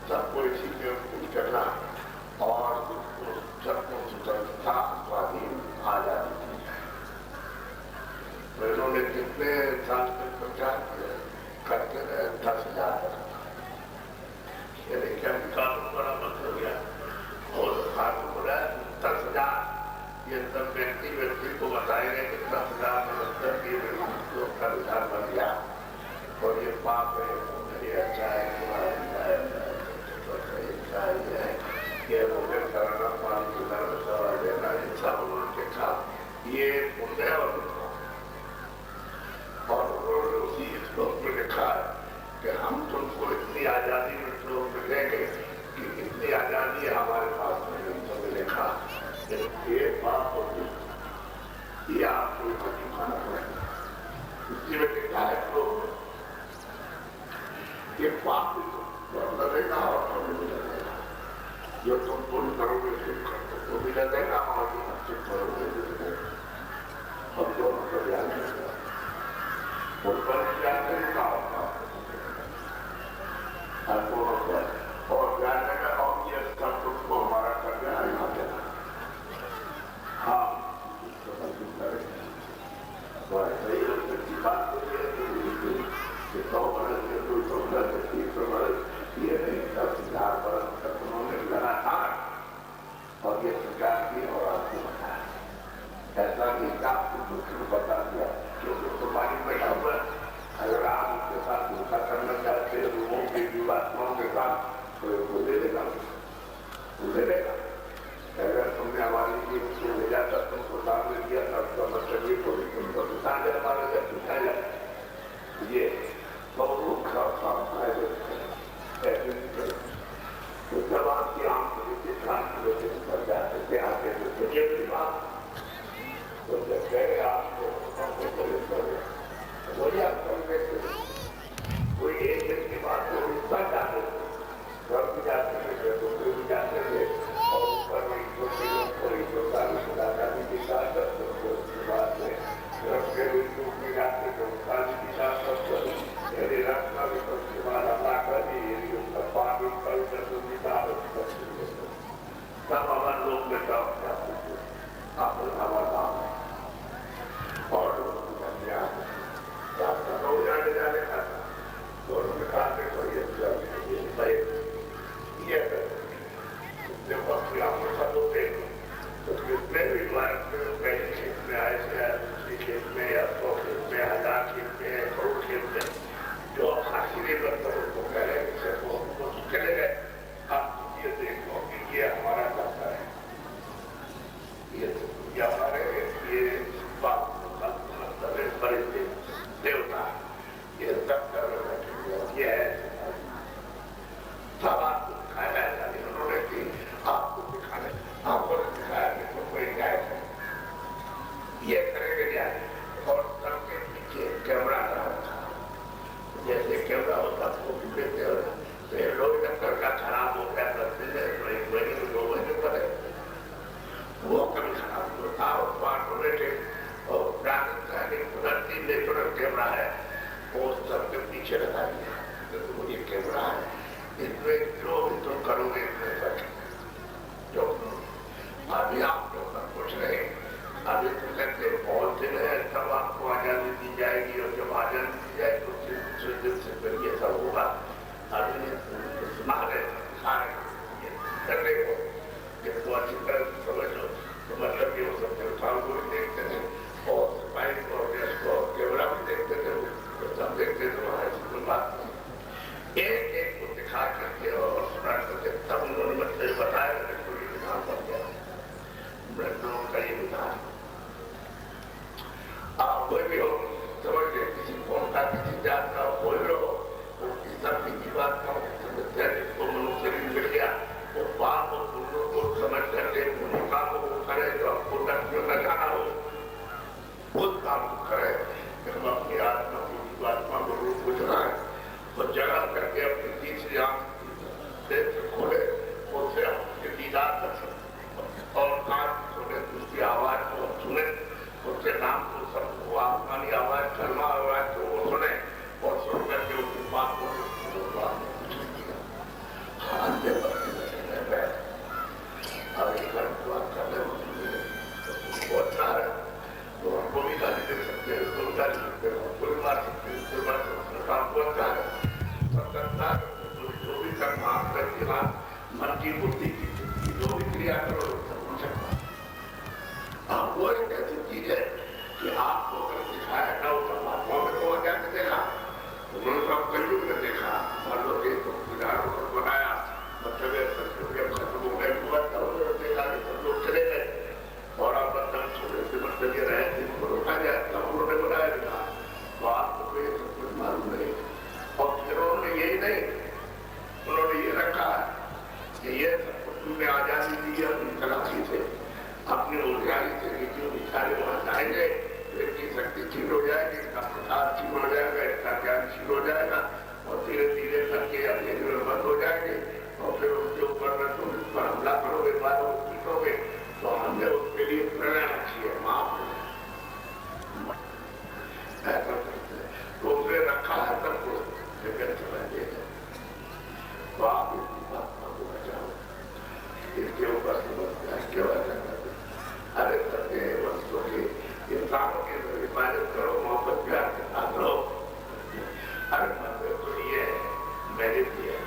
सबको इसी के अनुकूल चलना और सबको स्वतंत्रता स्वाधीन आजादी दी जाए तो इन्होंने कितने साल तक प्रचार किया करते रहे 10,000 यानी क्या कानून बड़ा मतलब गया और कानून बोला 10,000 ये सब व्यक्ति को बताएंगे कि 10,000 मतलब ये लोग का विधान बन गया और ये पाप है ये अच्छा है ये मुझे करना पानी की तरफ सवाल देना ये सब उन्होंने देखा ये पुण्य और उन्होंने उसी श्लोक में लिखा है कि हम तुमको इतनी आजादी में श्लोक में देंगे कि इतनी आजादी हमारे पास नहीं तुमने लिखा ये पाप और ये आपको चुकाना पड़ेगा इसी में लिखा है श्लोक ये पाप लगेगा और तुम्हें भी लगेगा जो तुम पूरी करोगे तो भी लगेगा और जो अच्छे करोगे हम दोनों को ध्यान रखेगा उन पर ध्यान देगा और ध्यान देगा और ये सब तुमको हमारा करना है यहाँ देना हाँ सही उसकी बात कि 100 बरस या 200 बरस 300 बरस ये नहीं 10,000 बरस तक उन्होंने लगातार और ये प्रचार किया और आपको बताया ऐसा नहीं कि आपको दुख बता दिया क्योंकि तुम्हारी बैठा हुआ अगर आप उसके साथ धोखा करना चाहते हैं लोगों के जीवात्माओं के साथ तो उसको दे देगा अगर तुमने हमारी चीज को भेजा था तुमको सामने दिया था उसका मतलब ये कोई तुमको साझा हमारे जब पूछा जाए ये बहुत काम ऐसे नहीं करें तो जब आपकी आंखों के कान कर जाते थे आगे ये बात तो जब गए आपको वही आप कर देते कोई एक दिन के बाद वो हिस्सा जाते घर भी जाते थे दूसरे भी जाते थे सबके पीछे लगा दिया तो ये कैमरा है, इसमें जो भी तुम करोगे इसमें सच जो अभी आप लोग सब कुछ रहे, अभी तो कहते बहुत दिन है तब आपको आजादी दी जाएगी और जब आजादी दी जाए तो दूसरे दिन से फिर ये सब होगा। अभी सुना रहे सारे करने को जिसको अच्छी तरह से समझ लो तो मतलब कि वो सब देवताओं को भी देखते थे और सिपाही को और देश को कैमरा भी देखते थे, तो सब देखते थे वहां इसकी बात एक एक को दिखा करके और सुना करके तब उन्होंने मुझसे बताया कि ये विधान बन गया मृतकों का ये विधान। आप कोई भी हो समझ गए, किसी कौन का किसी जात का कोई भी हो, उसकी सबकी की बात का समस्या जिसको मनुष्य भी मिल गया वो पाप और पुण्यों को समझ करके भूमिका को वो करे जो आपको नष्ट न जाना हो उस काम को करे कि हम अपनी आत्मा की जीवात्मा को रूप को जलाए और जला करके अपनी तीसरी आंख से खोले उससे अपने दीदार कर सकते और कान खोले दूसरी आवाज को सुने उसके नाम को सबको आसमानी आवाज शर्मा आवाज को वो सुने और सुन करके उसकी बात को हाथ में और एक बात करने वो अच्छा है तो हमको भी गाली दे सकते हैं, उसको गाली सकते हैं, हमको भी मार सकते हैं, उसको मार सकते हैं, काम को अच्छा है स्वतंत्रता जो भी करना आप करके मन की बुद्धि की जो भी क्रिया करो हो सकता। हाँ वो एक ऐसी चीज है कि आपको अगर दिखाया ना वो परमात्मा में तो क्या देखा उन्होंने सब कलयुग में देखा मान लो कि तो विधानों को बनाया मतलब खत्म हो गए देखा कि सब लोग चले गए और आप बंधन छोड़े से मतलब ये रहे थे उनको रोका जाए तब उन्होंने बनाया विधान तो आपको ये सब कुछ मालूम नहीं और फिर उन्होंने यही नहीं उन्होंने ये रखा कि ये सब कुछ में आजादी दी है अपनी तलाशी से अपनी ऊर्जाई से जो विचारे वहां जाएंगे तो इनकी शक्ति छीन हो जाएगी, इनका प्रसाद छीन हो जाएगा, इनका ज्ञान छीन हो जाएगा और धीरे धीरे करके अपने जीवन बंद हो जाएंगे और फिर उनके ऊपर में तुम इस पर हमला करोगे मारो पीटोगे तो हमने उसके लिए प्रेरणा रखी है माफ ऐसा तो उसने रखा है सबको लेकिन समझिए तो आप इसकी बात को बचाओ इसके ऊपर समझ के वजह अरे सत्य वस्तु के इंसानों के हिफाजत करो मोहब्बत प्यार के साथ रहो। अरे मतलब तो ये मैंने दिया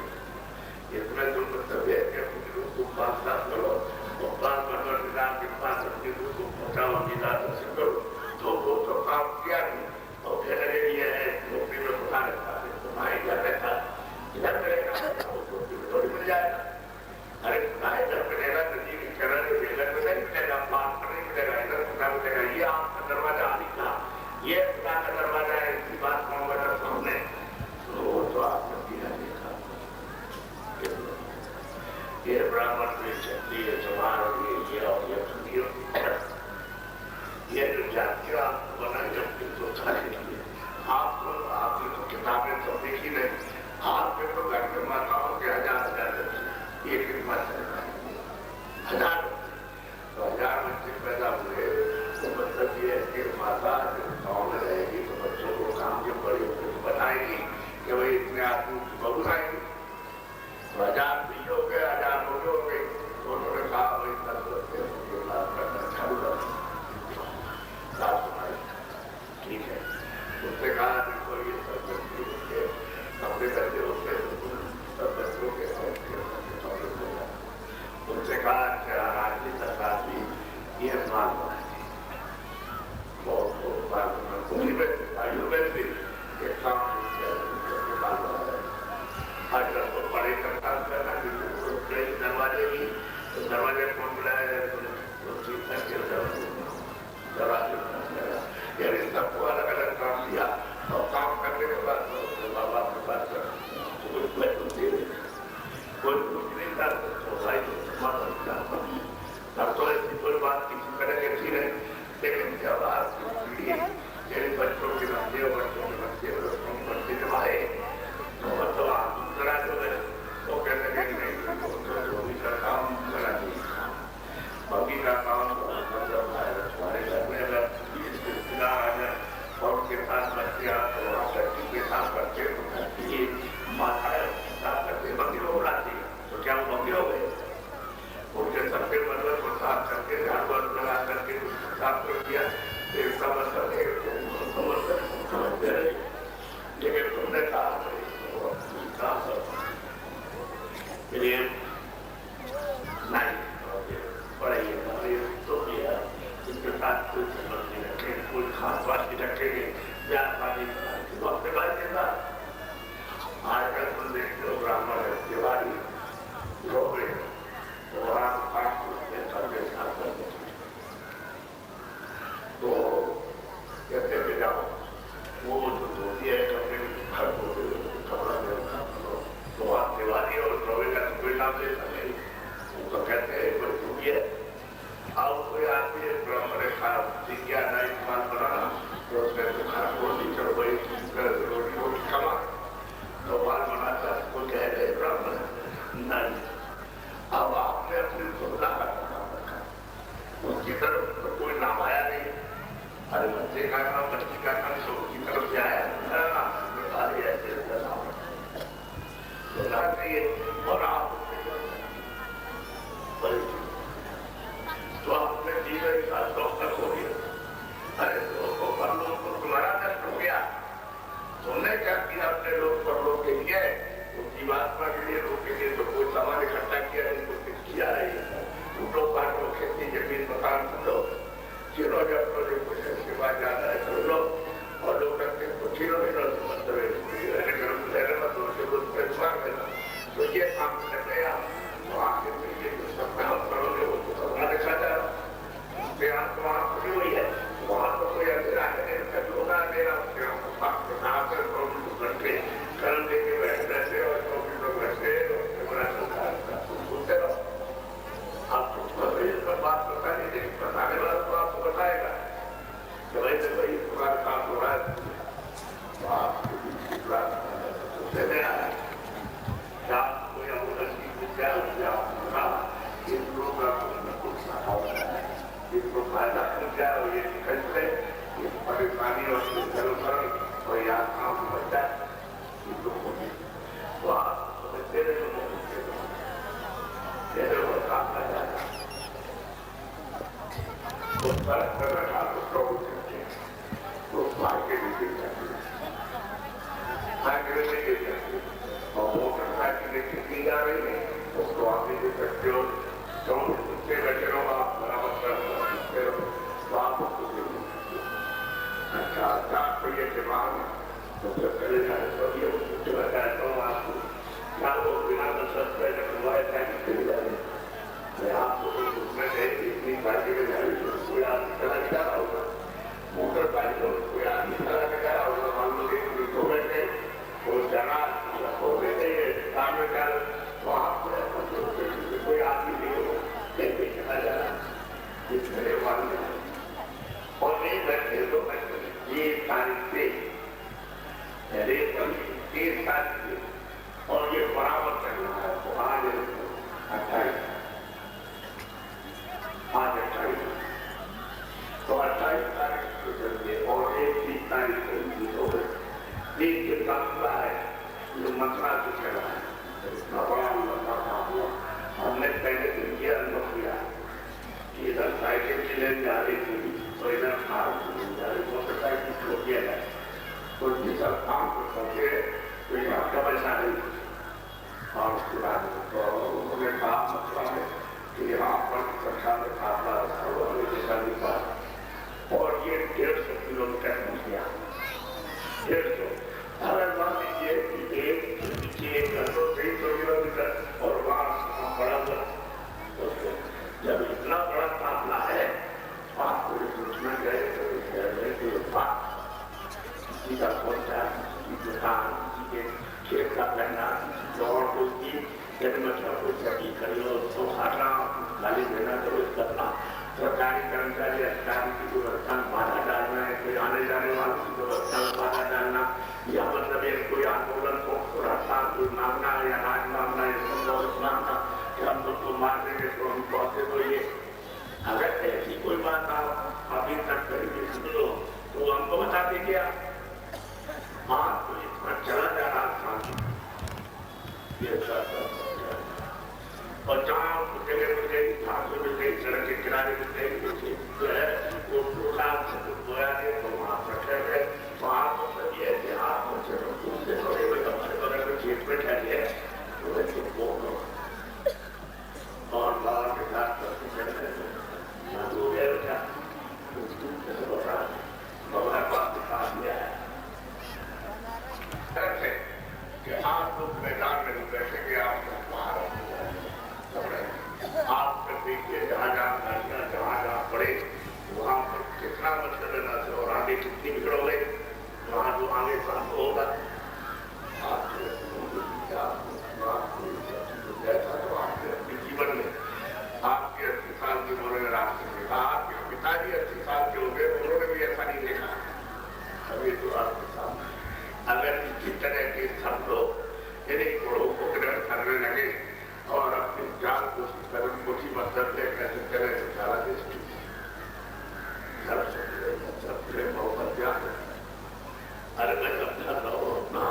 इसमें तुम मतलब है कि अपनी रूप को पास करो और पास बनकर निदान के पास अपनी रूप को पहुंचाओ निदान से करो तो वो तो काम किया नहीं और फिर अरे ये है नौकरी में पता रहता है तुम्हारे घर रहता इधर रहेगा थोड़ी मिल जाएगा। अरे तुम्हारे घर में रहेगा तो जी कहना जो बेलर में नहीं मिलेगा पास पर नहीं मिलेगा इधर खुदा मिलेगा ये आपका दरवाजा आने का ये खुदा का दरवाजा है इसकी बात मोहम्मद सामने तो तो आपने दिया देखा ये ब्राह्मण की शक्ति है समार और ये सुनियो ये जो जाति आपको बनाई जब तो सारी आपने तो किताबें तो देखी नहीं आपके तो घर में माताओं के हजार एक हजार तो हजार बच्चे पैदा हुए तो मतलब ये है कि माता गाँव में रहेगी तो बच्चों को काम जब बड़ी होगी तो बताएगी कि भाई इतने आदमी की बहू आएगी तो हजार भी हो गए हजार हो गए तो उन्होंने कहा भाई दस बच्चे करना चालू कर साफ सफाई ठीक है उसने कहा देखो ये सब बच्चे होते कपड़े करके होते सब बच्चों के उनसे कहा कि राज्य सरकार भी ये मान आयुर्वेद भी एक काम अगर तो बड़े का करना दरवाजे की तो दरवाजे कौन बुलाया दरवाजे सबको अलग अलग काम दिया और काम करने के बाद बाबा के पास कोई नहीं था तब तो ऐसी कोई बात किसी तरह की थी नहीं लेकिन जब आज की पीढ़ी मेरे बच्चों के बच्चे और बच्चों के बच्चे बच्चे जब आए तो मतलब आप दूसरा जो उससे मैं आया रात को या वो लड़की विद्या उससे आपको कहा इन लोगों का कुछ न कुछ सहारा है इनको फायदा मिल जाए और ये निकल ले इस परेशानी और जरूरत और यात्राओं को बच जाए इन लोगों को तो आप तेरे लोगों को तेरे को काम कर जाएगा उस पर रखा तो प्रभु करके तो भाग्य भी गिर जाती है भाग्य में गिर जाती है और मोटरसाइकिल लेके की जा रही है उसको आप भी दे सकते हो तो उससे बैठे रहो आप बराबर कर सकते हो तो आप उसको दे सकते हो अच्छा 4 पहिए के बाद तो चले जाए तो ये उससे बताया तो आपको क्या वो बिना सस्ते रखवाए टाइम चले जाए मैं आपको उसमें इतनी पार्टी में जा रही हूँ कोई आदमी चला के जा रहा होगा मोटरसाइकिल कोई आदमी चला के जा रहा होगा मान लो कि तो बैठे वो जाना हो गए काम में कर वहाँ कोई आदमी नहीं हो कैसे चला जा रहा इसमें वाले और नहीं बैठे तो ये तारीख से 30 तारीख से और ये बराबर करना है तो आज 28 आज 28 तो 28 तारीख को चलिए और 30 तारीख को हो गए एक के काफिला है जो मथुरा से चला है इतना बड़ा लंबा काफिला हमने पहले दिन किया अनुभव किया इधर साइकिल चले जा रही थी तो इधर कार जा रही मोटरसाइकिल को किया जाए तो जिस काम को करके तो यहाँ का पैसा नहीं और उसके बाद तो उन्होंने कहा मथुरा में कि यहाँ पर कक्षा में काफिला जैसा नहीं पा और ये 150 किलोमीटर पहुँच गया 150 अगर मान लीजिए एक घंटों 300 किलोमीटर और वहाँ बड़ा जब इतना बड़ा काफिला है आपको सूचना गए तो किसी का पहुंचा किसी दुकान किसी के खेत का कहना और उसकी मतलब कोई सभी खरीदो उसको खाना गाली देना तो करना सरकारी कर्मचारी अधिकारी की व्यवस्था में बाधा डालना है कोई आने जाने वालों की व्यवस्था में बाधा डालना या मतलब एक कोई आंदोलन को हड़ताल कोई मांगना या अनाज मांगना या संतोष मांगना कि हम लोग को मार देंगे तो हम पहुंचे तो ये अगर ऐसी कोई बात आप अभी तक करेंगे सुन लो तो हमको बताते क्या हाँ तो इतना चला जा रहा था और जहाँ जगह मिल गई घासों मिल गई सड़क के किनारे मिल गई जो है वो प्रोग्राम से बोया गया तो वहाँ पर ठहर गए वहाँ पर सभी ऐसे हाथ पहुँचे उससे थोड़े हुए हमारे बगल में खेत में ठहरे तो वैसे बोलो और बाबा के साथ करते चले गए हो गया बेटा कैसे बता बाबा पास दिखा दिया है कि आप लोग मैदान में नहीं बैठेंगे आप बाहर आप देखिए जहाँ जहाँ पड़े वहाँ पर कितना मच्छर लेना चाहिए और आगे कितनी बिगड़ोगे वहाँ जो आगे काम होगा आपके अपने जीवन में आपके 80 साल की उम्र में रास्ते में आपके पिताजी 80 साल के हो गए उन्होंने भी ऐसा नहीं देखा अभी तो आपके सामने अगर इसी तरह के सब लोग इन्हीं गुणों को ग्रहण करने लगे और अपनी जान को मुसीबत दर्जे कैसे चले तो सारा देश अरे मैं समझा रहो अपना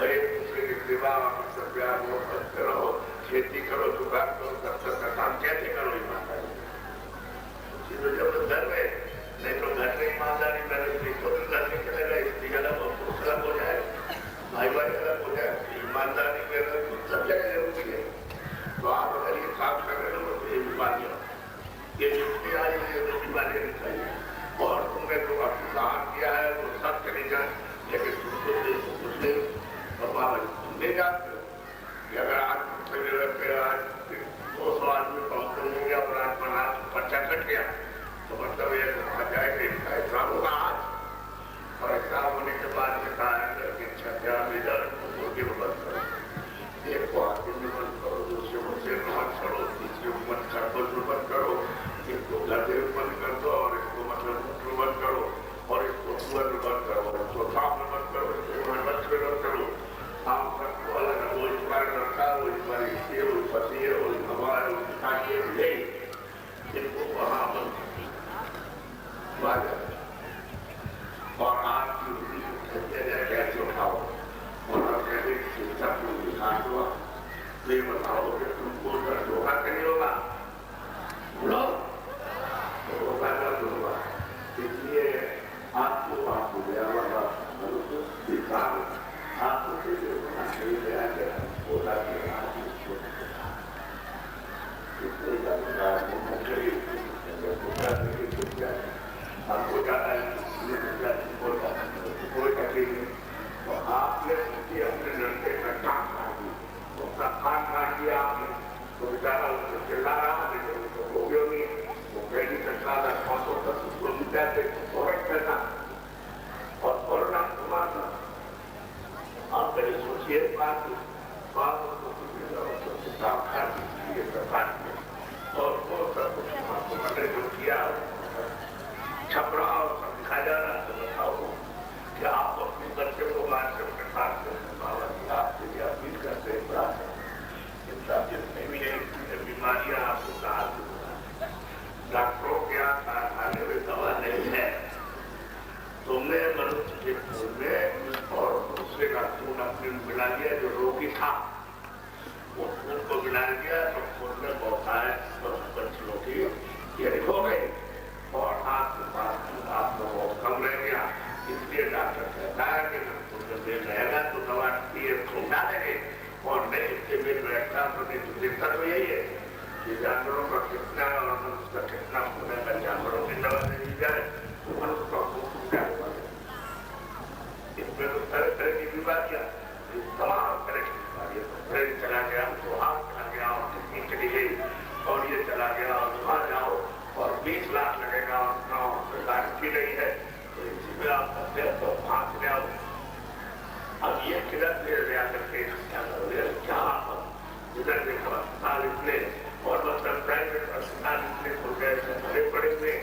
और एक दूसरे के विवाह प्यार करते रहो खेती करो दुकान करो दफ्तर का काम कैसे करो ईमानदारी तो जब घर में नहीं तो घर में ईमानदारी मेरे तो घर में चलेगा स्त्री अलग और पुरुष अलग हो जाए भाई भाई अलग हो जाए ईमानदारी में सब जगह जरूरी है तो आप अगर ये काम कर रहे हो तो ये बीमारियां ये जितनी आई है वो बीमारियां चाहिए और तुमने जो अपमान किया है वो सब चली जाए लेकिन तुमको कुछ नहीं तुम नहीं जानते हो कि अगर आज आज 200 आदमी पहुंच होंगे और आज बना पर्चा कट गया तो मतलब ये आ जाएगा एग्जाम होगा आज और एग्जाम होने के बाद में कहा है कि छठा रिजल्ट बंद करो एक को आगे में बंद करो दूसरे को सिर मत छोड़ो तीसरे को मत बंद करो इसको गधे बंद कर दो और इसको मतलब बंद करो और इसको बंद करो इसको साफ बंद करो इसको बंद करो आप तो ये बताओ कि तुमको धोखा नहीं होगा, बोलो तो धोखा कर दूंगा। इसलिए आपको गया वाला विधान आपको बोला कि आपको जाना है कोई तकलीफ नहीं। तो आपने सोची अपने लड़के का काम खा दी, उसका खान खा दिया आपने, तो बेचारा उसको चिल्ला रहा, लेकिन उसको हो गया नहीं, वो पहली चला था 500 तक उसको मिलता थे और करना और कोरोना मारना। आप पहले सोचिए बात और वो सब कुछ आपको मैंने जो किया छपरा और सब दिखाया जा रहा है। तो बताओ कि आप अपने बच्चे को मार के अपने साथ आपके लिए अपील करते हैं जितने भी बीमारियां आपको कहा डॉक्टरों के यहाँ खाने में दवा नहीं है, तुमने मनुष्य के खून में और दूसरे का खून अपने मिला दिया जो रोगी था, वो खून को मिला दिया तो खून में बहुत सारे बच्चों की ये हो गई और आपके पास आपको बहुत कम रह गया। इसलिए डॉक्टर कहता है कि जब रहेगा तो दवा छोटा देंगे और नहीं इसके बिल बैठता तो दिक्कत तो यही है कि जानवरों का कितना और मनुष्य का कितना खून है। जानवरों की दवा दे दी जाए तो मनुष्य का खून क्या होगा। इसमें तो तरह तरह की बीमारियां, तमाम तरह की बीमारियां, ब्रेन चला गया तो हाथ चला गया और किडनी चली गई और ये चला गया और वहां जाओ और 20 लाख लगेगा और 9 सरकार की नहीं है, तो इसी में आप फंसे तो फांस ले आओ। अब ये किधर ले करके क्या करोगे, क्या जिधर देखो अस्पताल इतने और मतलब प्राइवेट अस्पताल इतने खुल गए भरे पड़े हुए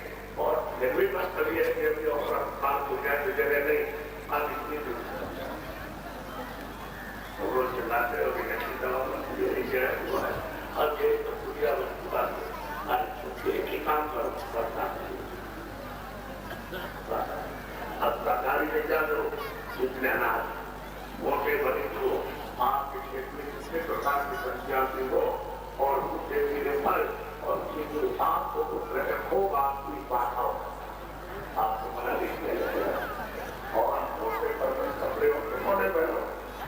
और फिर भी बस कभी ऐसे अभी और अस्पताल खुल गया तो जगह नहीं। अब इतनी रोज चलाते हो कि नहीं दवा यही जगह हुआ है। अब ये तो दुनिया वस्तु बात एक ही काम करो करता अब सरकारी में जा दो जितने अनाज मोटे बड़ी को आपके खेत में कितने प्रकार की सब्जियां की हो और उससे मेरे फल और आपको खूब आपकी बात हो आपको मना नहीं किया जाएगा और मोटे कपड़े मोटे पहनो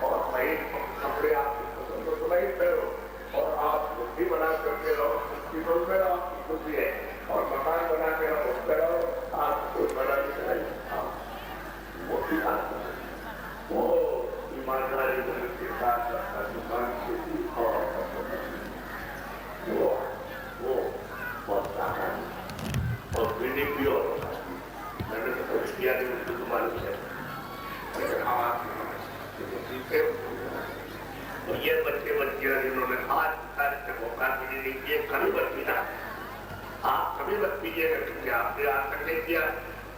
और नए कपड़े आपकी पसंद को नहीं पहनो और आप बुद्धि बना करके रहो में आपकी खुशी है और मकान बना के रहो करो आपको बड़ा नहीं चाहिए। मोटी बात वो ईमानदारी के साथ दुकान खेती और वो बहुत आसान और पीने की और मैंने तो किया नहीं उसको तुम्हारे से लेकिन आप सीखे तो ये बच्चे बच्चियां जिन्होंने आज तक मौका भी नहीं किए कभी बच्ची ना आप कभी मत पीजिएगा क्योंकि आपने आज तक नहीं किया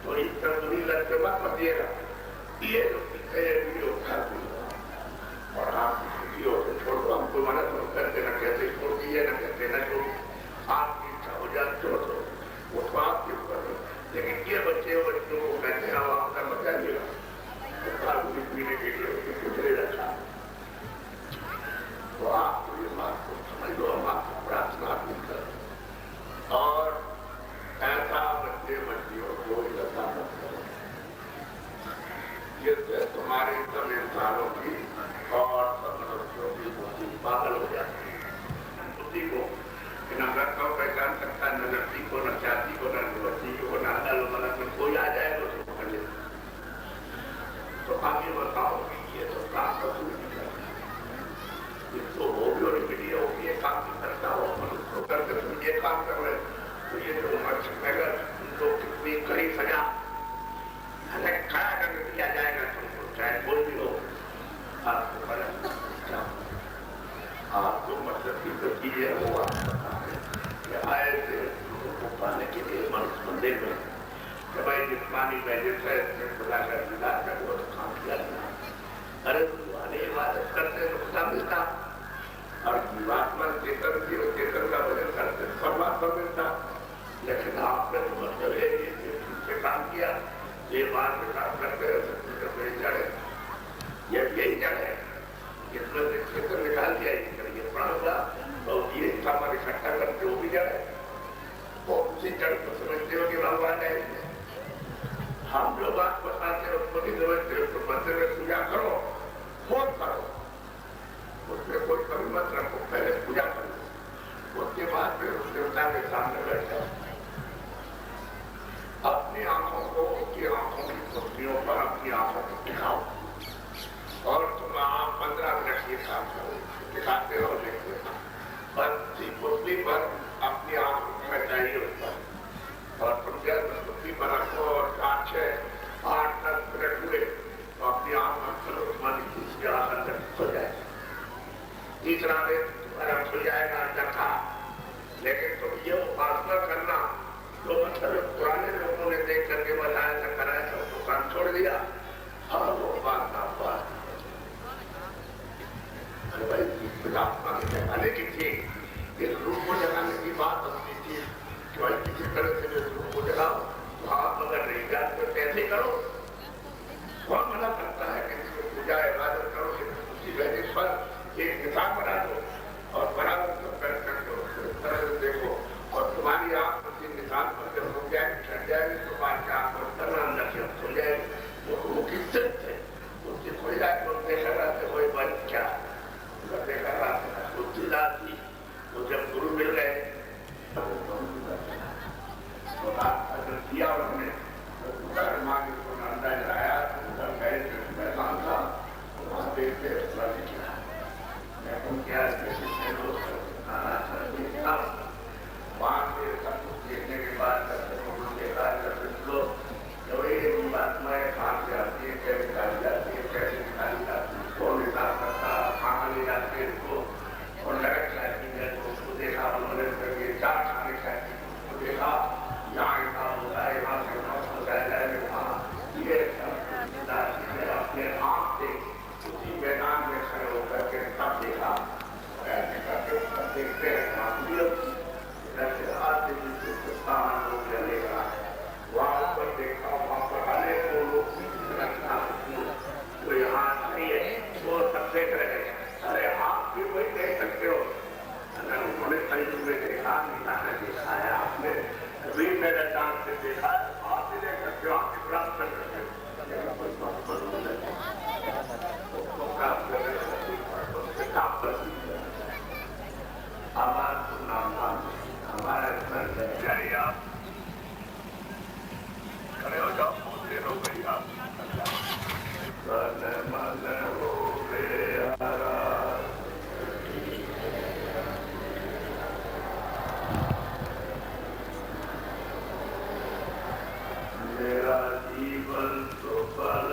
तो इस तंदुरी लग के मत पीजिएगा। ये जो पीछे और आपकी खुशी हो तो छोड़ दो, हमको मना तो करते ना कहते छोड़ दीजिए ना कहते ना छोड़, आपकी इच्छा हो जाए छोड़ दो वो तो आपके ऊपर है। लेकिन ये बच्चे बच्चों को कहते हैं आपका मजा मिला तो पीने के लिए कुछ नहीं रखा तो आप ये बात को समझ लो। हम आपको प्रार्थना भी कर और ऐसा बच्चे बच्चियों को ऐसा मत करो जिससे तुम्हारे सब इंसानों की और सब मनुष्यों की बुद्धि पागल हो जाती है। बुद्धि को न घर को पहचान सकता न व्यक्ति को न जाति को न बच्ची को न अदल मदद में कोई आ जाए तो पकड़ ले। तो आगे बताओ कि ये तो काम कसूर नहीं करता तो वो भी और मीडिया हो ये काम नहीं करता हो मनुष्य करके तुम ये काम कर रहे तो ये जो नगर उनको कितनी कड़ी सजा खड़ा करके दिया जाएगा तुमको चाहे कोई भी हो आपको बड़ा आपको मतलब की जो चीजें वो आए थे उनको पाने के लिए मनुष्य मंदिर में कि भाई जिस पानी में जैसे बुलाकर मिलाकर वो काम किया अरे वाले इबादत करते तो खुदा मिलता और जीवात्मा चेतन जीव चेतन का वजन करते परमात्मा मिलता। लेकिन आपने तो मतलब ये काम किया ये बात में काम करते जड़ है ये यही जड़ है इसमें से चेतन निकाल दिया ये अगर जो भी जाए वो उसी जड़ को समझते हो कि भगवान है। हम लोग आपको बताते हो उसको नहीं समझते हो तो मंदिर में पूजा करो, फोन करो, उसमें कोई कमी मत रखो, पहले पूजा करो, उसके बाद फिर उस देवता के सामने बैठ जाओ। अपनी आंखों को उसकी आंखों की पुतलियों पर अपनी आंखों को दिखाओ और तुम 15 मिनट ये काम करो, दिखाते रहो, देखते रहो, बस पुतली पर अपनी आंख रखना चाहिए उस पर, और तुम जब पुतली पर रखो और 5, 6, 8, 10 मिनट हुए तो अपनी आंख बंद करो, तुम्हारी तीसरी आंख अंदर खुल जाएगी, तीसरा दिन तुम्हारा खुल जाएगा अंदर का। लेकिन तुम ये उपासना करना तो मतलब पुराने लोगों ने देख करके बताया था, कराया था, उसको काम छोड़ दिया, और वो उपासना जगाने की थी, इस रूप को जगाने की बात होती थी कि भाई किसी तरह से इस रूप को जगाओ, तो आप अगर नहीं जानते कैसे करो, कौन मना करता है कि इसको पूजा इबादत करो, उसी वजह पर एक किताब बना दो और बराबर तो कर दो, इस तरह से देखो, और तुम्हारी आंख उसी निशान पर जब हो जाए छट जाएगी तो बात का आंख करना अंदर से खुल जाएगी, वो किससे थे उसकी खुल जाए तो देखा रहते वही बन क्या देखा रहा बुद्धिदार थी, वो जब गुरु मिल गए तो अगर किया उन्होंने तो मांगे को अंदाज आया, गए मैदान था वहां देखते किया मैं तुम क्या वहां से सब कुछ देखने के बाद आत्माएं कहाँ से आती है, कैसे निकाली जाती है, कैसे निकाली जाती है, कौन हिसाब करता खाना ले जाते हैं इसको, और नरक जाती है तो उसको देखा उन्होंने, चार खाने खाते उसको देखा, यहाँ हिसाब होता है, यहाँ से बताया जाएगा वहाँ ये अपने आप से उसी मैदान में खड़े होकर के सब देखा, ऐसे करके सब देखते हैं जैसे आज स्थान लोग चलेगा वहां पर देखा, वहां पर अनेकों लोग कोई हाथ नहीं है, वो सब देख रहे हैं, अरे आप भी वही देख सकते हो, अगर उन्होंने कहीं में देखा नहीं दिखाया आपने कभी मेरे जान से देखा, आप भी देख सकते हो, आप भी प्राप्त कर सकते हो, आवाज सुनना हमारा जरिया खड़े हो जाओ, देर हो गई आप मन हो हरा मेरा जीवन तो पल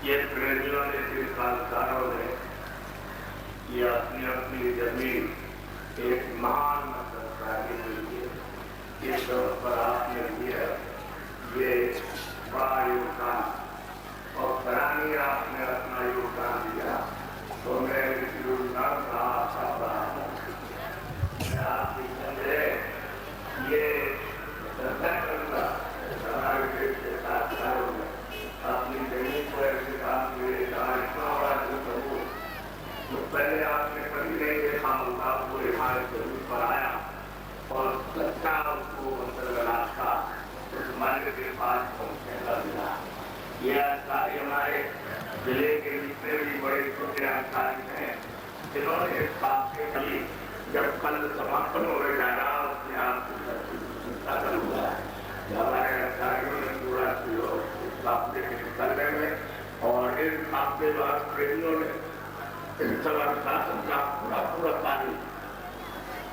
یہ پریمیوں نے سرکاروں نے یہ اپنی اپنی زمین ایک مہان مذہب کے لیے اس طور پر آپ نے دیا یہ بڑا یوگدان اور کرانی آپ نے اپنا یوگدان دیا تو میں اس یوگدان کا آپ کی سمجھے یہ اپنی زمین کو ایسے کام کیے اتنا بڑا جو تو پہلے آپ نے کبھی نہیں دیکھا ہوگا وہ ہمارے زمین پر آیا اور سچا اس کو راستہ اس مالک کے پاس پہنچنے کا ملا یہ ادھکاری ہمارے ضلع کے جتنے بھی بڑے چھوٹے ادھکاری ہیں جنہوں نے اس بات کے کبھی جب کل سماپن ہونے جا رہا اس میں آپ کو ہوا ہمارے ادھکاریوں نے پورا اس راستے کے نکلنے میں اور اس راستے بعد پریمیوں نے اس طرح شاسن کا پورا پورا پانی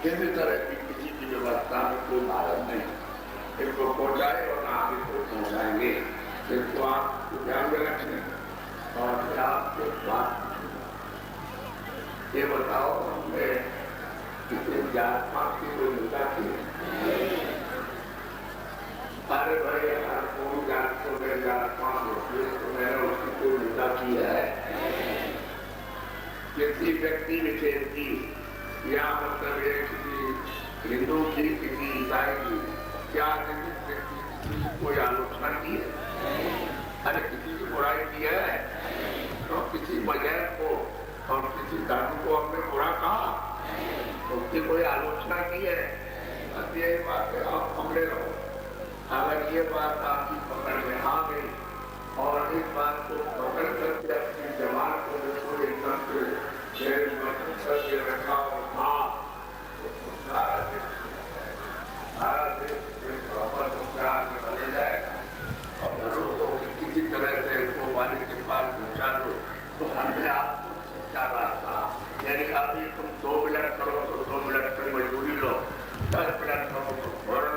کسی طرح کی کسی کی ویوستھا میں کوئی مہارت نہیں اس کو پہنچائے اور نہ آگے کو پہنچائیں گے اس کو آپ کو دھیان میں رکھیں اور پھر آپ کو بات یہ بتاؤ ہم نے کسی جات پاک کی کوئی مدعا کی ارے بھائی اگر کوئی جات کو میں جات پاک ہوتی ہے تو میں نے اس کی کوئی مدعا کی ہے کسی ویکتی وشیش کی یا مطلب کسی ہندو کی کسی عیسائی کی کیا کسی کوئی آلوچنا کی ہے ارے کسی کی برائی کی ہے تو کسی وجہ کو اور کسی دھرم کو ہم نے برا کہا اس کی کوئی آلوچنا کی ہے بس یہی بات ہے آپ پکڑے رہو اگر یہ بات آپ کی پکڑ میں آ گئی اور اس بات کو پکڑ کر کے اپنی جماعت کو بالکل ایک دم سے شہر مطلب کر کے رکھا اور کہا تو سارا دیش پراپر سرکار میں بدل جائے گا اور ضرور تو کسی طرح سے اس کو والد کے پاس پہنچا دو تو ہم نے آپ کو سچا راستہ یعنی ابھی تم 2 منٹ کرو تو 2 منٹ کی مزدوری لو 10 منٹ کرو تو فوراً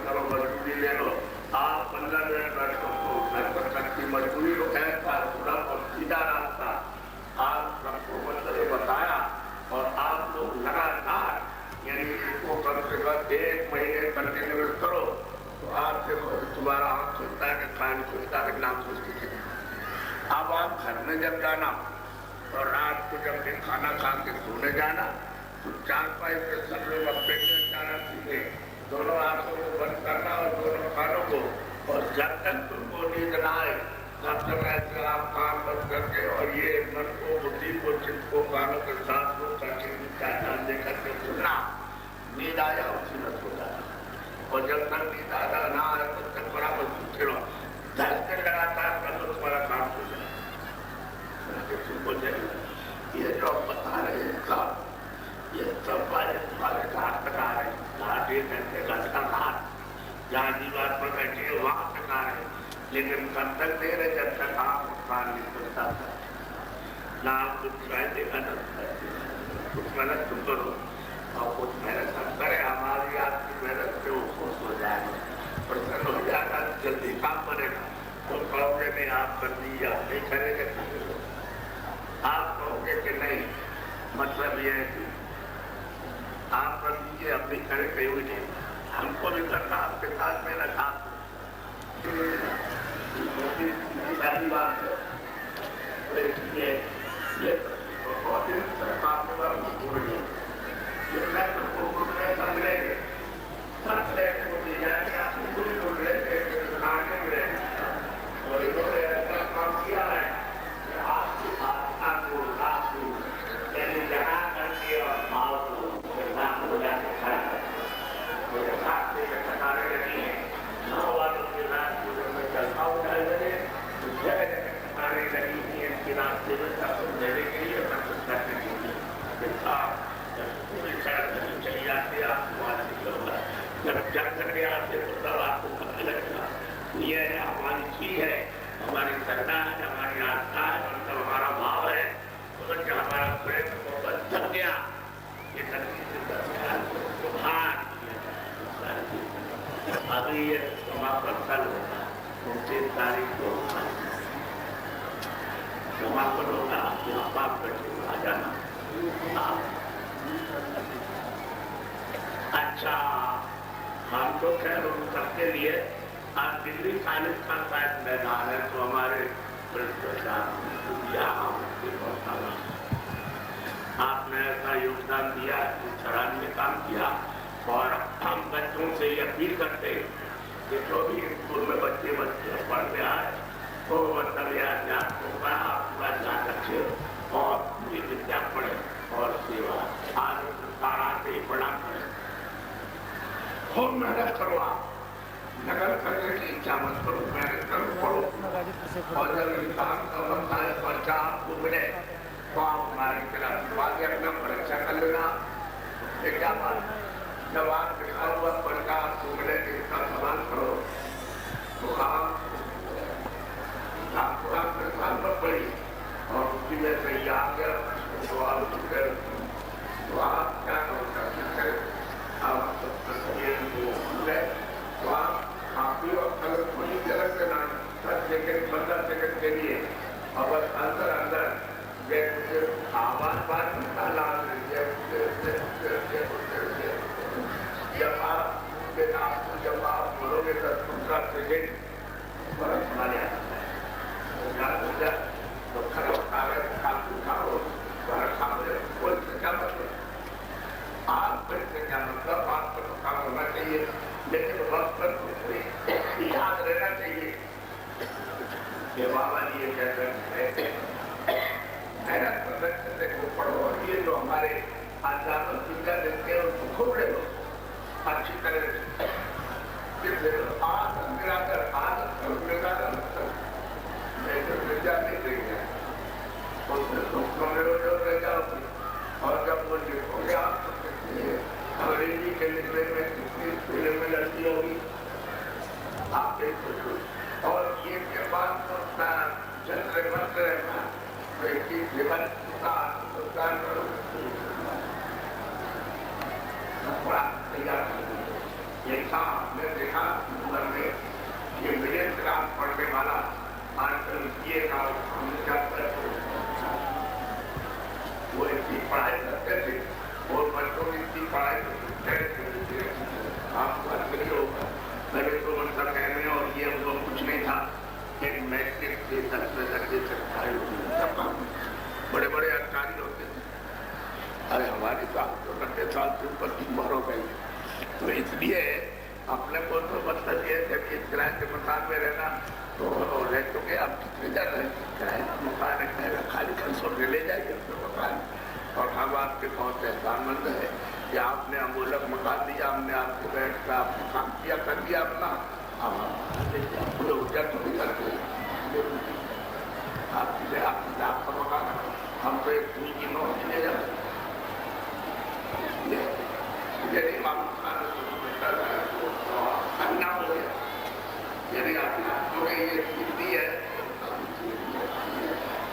کرو مزدوری لے لو آپ 15 منٹ بیٹھو تو 10 منٹ کی مزدوری لو ایسا پورا اور سیدھا راستہ آپ سب کو مطلب بتایا اور آپ لوگ لگاتار یعنی اس کو کم سے کم 1 مہینے کنٹینیو کرو تو آپ سے تمہارا ہم سوچتا ہے کہ کھانے سوچتا ہے کہ نام سوچتے تھے اب آپ گھر میں جب جانا اور رات کو جب دن کھانا کھا کے سونے جانا تو 4-5 سے سب لوگ اپنے جانا سیکھے دونوں آنکھوں کو بند کرنا اور دونوں کانوں کو اور جب تک تم کو نیند نہ آئے تب تک ایسے آپ کام بند کر کے اور یہ من کو بدھی کو جن کو کانوں کے ساتھ لوگ کر کے دے کر کے سننا نیند آیا اسی میں سو جانا اور جب تک نیند آیا نہ آیا تب تک برابر سوچے رہو 10 دن لگاتار کر لو تمہارا کام ہو جائے یہ جو بتا رہے ہیں کام یہ سب والے تمہارے گھاٹ تک آ رہے ہیں گھاٹ 1 گھنٹے کا گھاٹ جہاں دیوار پر بیٹھے وہاں تک آ رہے ہیں لیکن کب تک دے رہے جب تک آپ کام نہیں کرتا تھا نہ آپ کچھ فائدے کا نہ کچھ محنت تم کرو اور کچھ محنت ہم کریں ہماری آپ کی محنت سے وہ خوش ہو جائے گا پرسن ہو جائے گا جلدی کام بنے گا تو کہو گے نہیں آپ کر دیجیے آپ نہیں کریں گے آپ کہو گے کہ نہیں مطلب یہ ہے کہ آپ کر دیجیے اب نہیں کریں کہیں بھی نہیں ہم کو بھی کرنا آپ کے ساتھ محنت آپ ساری بات ہے یہ بہت ہی سرکار کے بارے میں بول رہی ہے یہ میں تو سمجھے سب لے کو دی جائے کہ آپ پوری بول رہے تھے کھانے میں اور انہوں نے ایسا کام کیا ہے کہ آپ کی بھاشا کو رات کو یعنی جہاں کر کے اور ماؤ کو رات کو جا کے کھایا ہے میرے ساتھ سے کٹارے لگی ہیں 9 والوں کے رات کو جب میں چلتا ہوں جائے لگے تو جگہ جگہ کٹارے لگی ہوئی ہیں کہ راستے میں سب کچھ دینے کے لیے سب کچھ کرنے کے لیے پھر آپ جب پوری سڑک نہیں چلی جاتی آپ کو وہاں سے ہوگا جب جگ کر کے آتے تو تب آپ کو پتہ لگے گا یہ ہماری چیز ہے ہماری سرنا ہے ہماری آستھا ہے مطلب ہمارا بھاؤ ہے مگر جو ہمارا پریم محبت جگ گیا یہ تکلیف سے باہر ابھی یہ سماپن کل ہوگا 29 تاریخ کو समापन होगा, आप बैठे आ जाना। अच्छा, हम तो खैर उन सबके लिए आज दिल्ली कालिज का शायद मैदान है, तो हमारे आपने ऐसा योगदान दिया, सराहनीय काम किया। और हम बच्चों से ये अपील करते हैं कि जो भी स्कूल में बच्चे पढ़ते आए तो मतलब आपका ध्यान रखे और पूरी विद्या पढ़े और सेवा आज तारा से बड़ा करें। खूब मेहनत करो, आप नगर करने की इच्छा मत करो, मेहनत करो, पढ़ो। और जब इंसान का बनता है पर्चा आपको मिले तो आप हमारी तरह बाद अपना परीक्षा कर लेना। क्या बात, जब आप लिखा हुआ पर्चा आपको मिले इसका सवाल करो तो आपको साल पर पड़ी और उसी में सही आ गया तो आप क्या करोगे, आप तो आप भी अगर थोड़ी जगह से ना 10 सेकंड 15 सेकंड के लिए और अंदर आवाज बात निकाला जब आप बोलोगे 10-15 सेकंड बरस मारे तो खराब कागज खाओ कोई क्या मतलब, आप से क्या मतलब, आपको तो काम होना चाहिए लेकिन वक्त पर याद रहना चाहिए कि बाबा जी ये कहते हैं मेहनत करने को पढ़ो। और ये जो हमारे आजाद विद्या देते हैं उनको खूब ले लो अच्छी तरह से। विद्या नहीं देंगे उसमें सूक्ष्म में रह जाओगे। और जब वो लिखोगे आप अंग्रेजी के लिखने में कितनी स्कूलों में लड़की होगी आप एक सोचो। और ये के बाद चंद्र मंत्र रहना तो इसकी जीवन का तैयार ये था। हमने देखा नंबर में ये मिडिल क्लास पढ़ने वाला आजकल ये वो इतनी पढ़ाई करते थे और बच्चों की इतनी पढ़ाई आपको नहीं होगा। पहले तो मतलब कहने और ये वो कुछ नहीं था, एक मैट्रिक से 10वें दर्जे तक बड़े बड़े अधिकारी होते थे। अरे हमारी बात तो 90 साल से ऊपर की उम्र हो गई, तो इसलिए अपने को तो मतलब ये जब इस किराए के मकान में रहना तो रह चुके आप कितने जन रहे किराए का मकान है, खाली खर्चों में ले जाइए अपने मकान। और हम आपके बहुत एहसानमंद है कि आपने अमूलक मकान दिया, हमने आपको बैठ कर आपको काम किया कर दिया अपना। अब ऊर्जा तो नहीं करते आपका मकान हम तो एक पूरी की नौकरी ले जाते यदि अन्ना हो गया यदि आपने ये हिंदी है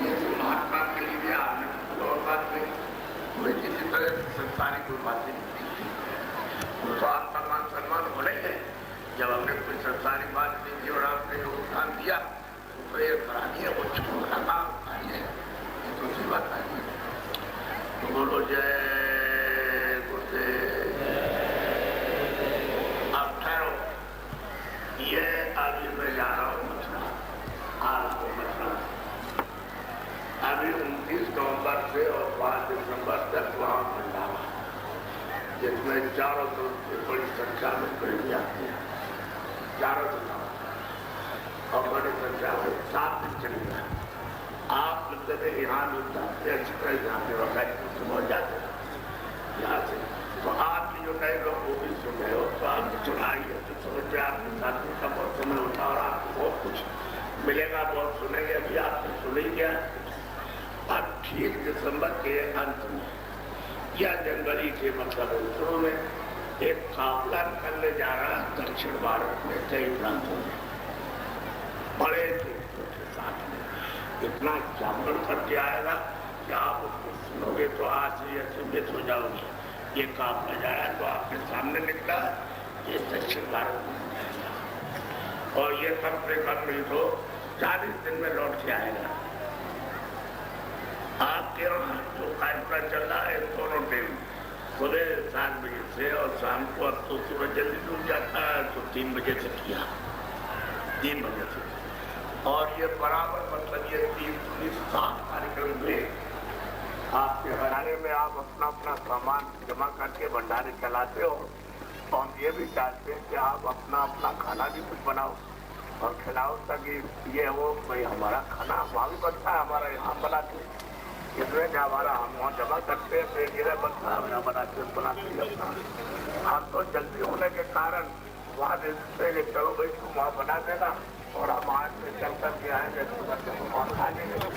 ये महात्मा के लिए आपने और बात नहीं कोई किसी तरह संस्थानी कोई बात नहीं तो आप सम्मान होने हैं। जब हमने कोई संस्थानी बात नहीं की और आपने योगदान दिया तो ये करानी है वो छोटा काम है ये दूसरी बात नहीं। तो बोलो जय गुरुदेव। अब ठहरो, ये अभी मैं जा रहा हूँ मथुरा, आपको मथुरा अभी 29 नवंबर से और 5 दिसंबर तक वहाँ भंडारा जिसमें चारों तरफ से बड़ी संख्या में प्रेमी आते हैं, चारों तरफ और बड़ी संख्या में 7 दिन चलेगा। आप जब यहाँ मिल जाते अच्छी तरह यहाँ पे वक्त पहुँच जाते यहाँ से तो आपकी जो नए लोग वो भी सुन रहे हो तो आप सुनाइए तो समझ में आपके साथी का बहुत समय होता और आपको बहुत कुछ मिलेगा, बहुत सुनेंगे। अभी आपने सुन ही गया। अब ठीक दिसंबर के अंत में या जनवरी के मतलब शुरू में एक काफिला निकलने जा रहा है दक्षिण भारत में कई प्रांतों में बड़े के साथ में इतना जागरण करके आएगा कि आप उसको सुनोगे तो आज ही अचंभित हो जाओगे। ये काफिला जा रहा है तो आपके सामने निकला ये दक्षिण भारत में और ये कम से कम नहीं तो 40 दिन में लौट के आएगा। आपके यहाँ जो कार्यक्रम चल रहा है दोनों टाइम सुबह 7 बजे से और शाम को अब तो सूरज जल्दी डूब जाता है तो 3 बजे से किया 3 बजे से और ये बराबर मतलब ये 3-7 कार्यक्रम में आपके भंडारे में आप अपना अपना सामान जमा करके भंडारे चलाते हो तो हम ये भी चाहते हैं कि आप अपना अपना खाना भी कुछ बनाओ और खिलाओ ताकि ये हो भाई हमारा खाना वहाँ भी बनता है हमारा यहाँ बनाते हैं इसमें क्या हमारा हम वहाँ जमा करते हैं फिर ये बनता है यहाँ बनाते अपना हम तो जल्दी होने के कारण वहाँ देखते हैं कि चलो भाई तुम वहाँ बना देना और हम आज से चल कर के आएंगे तो वहाँ खा लेंगे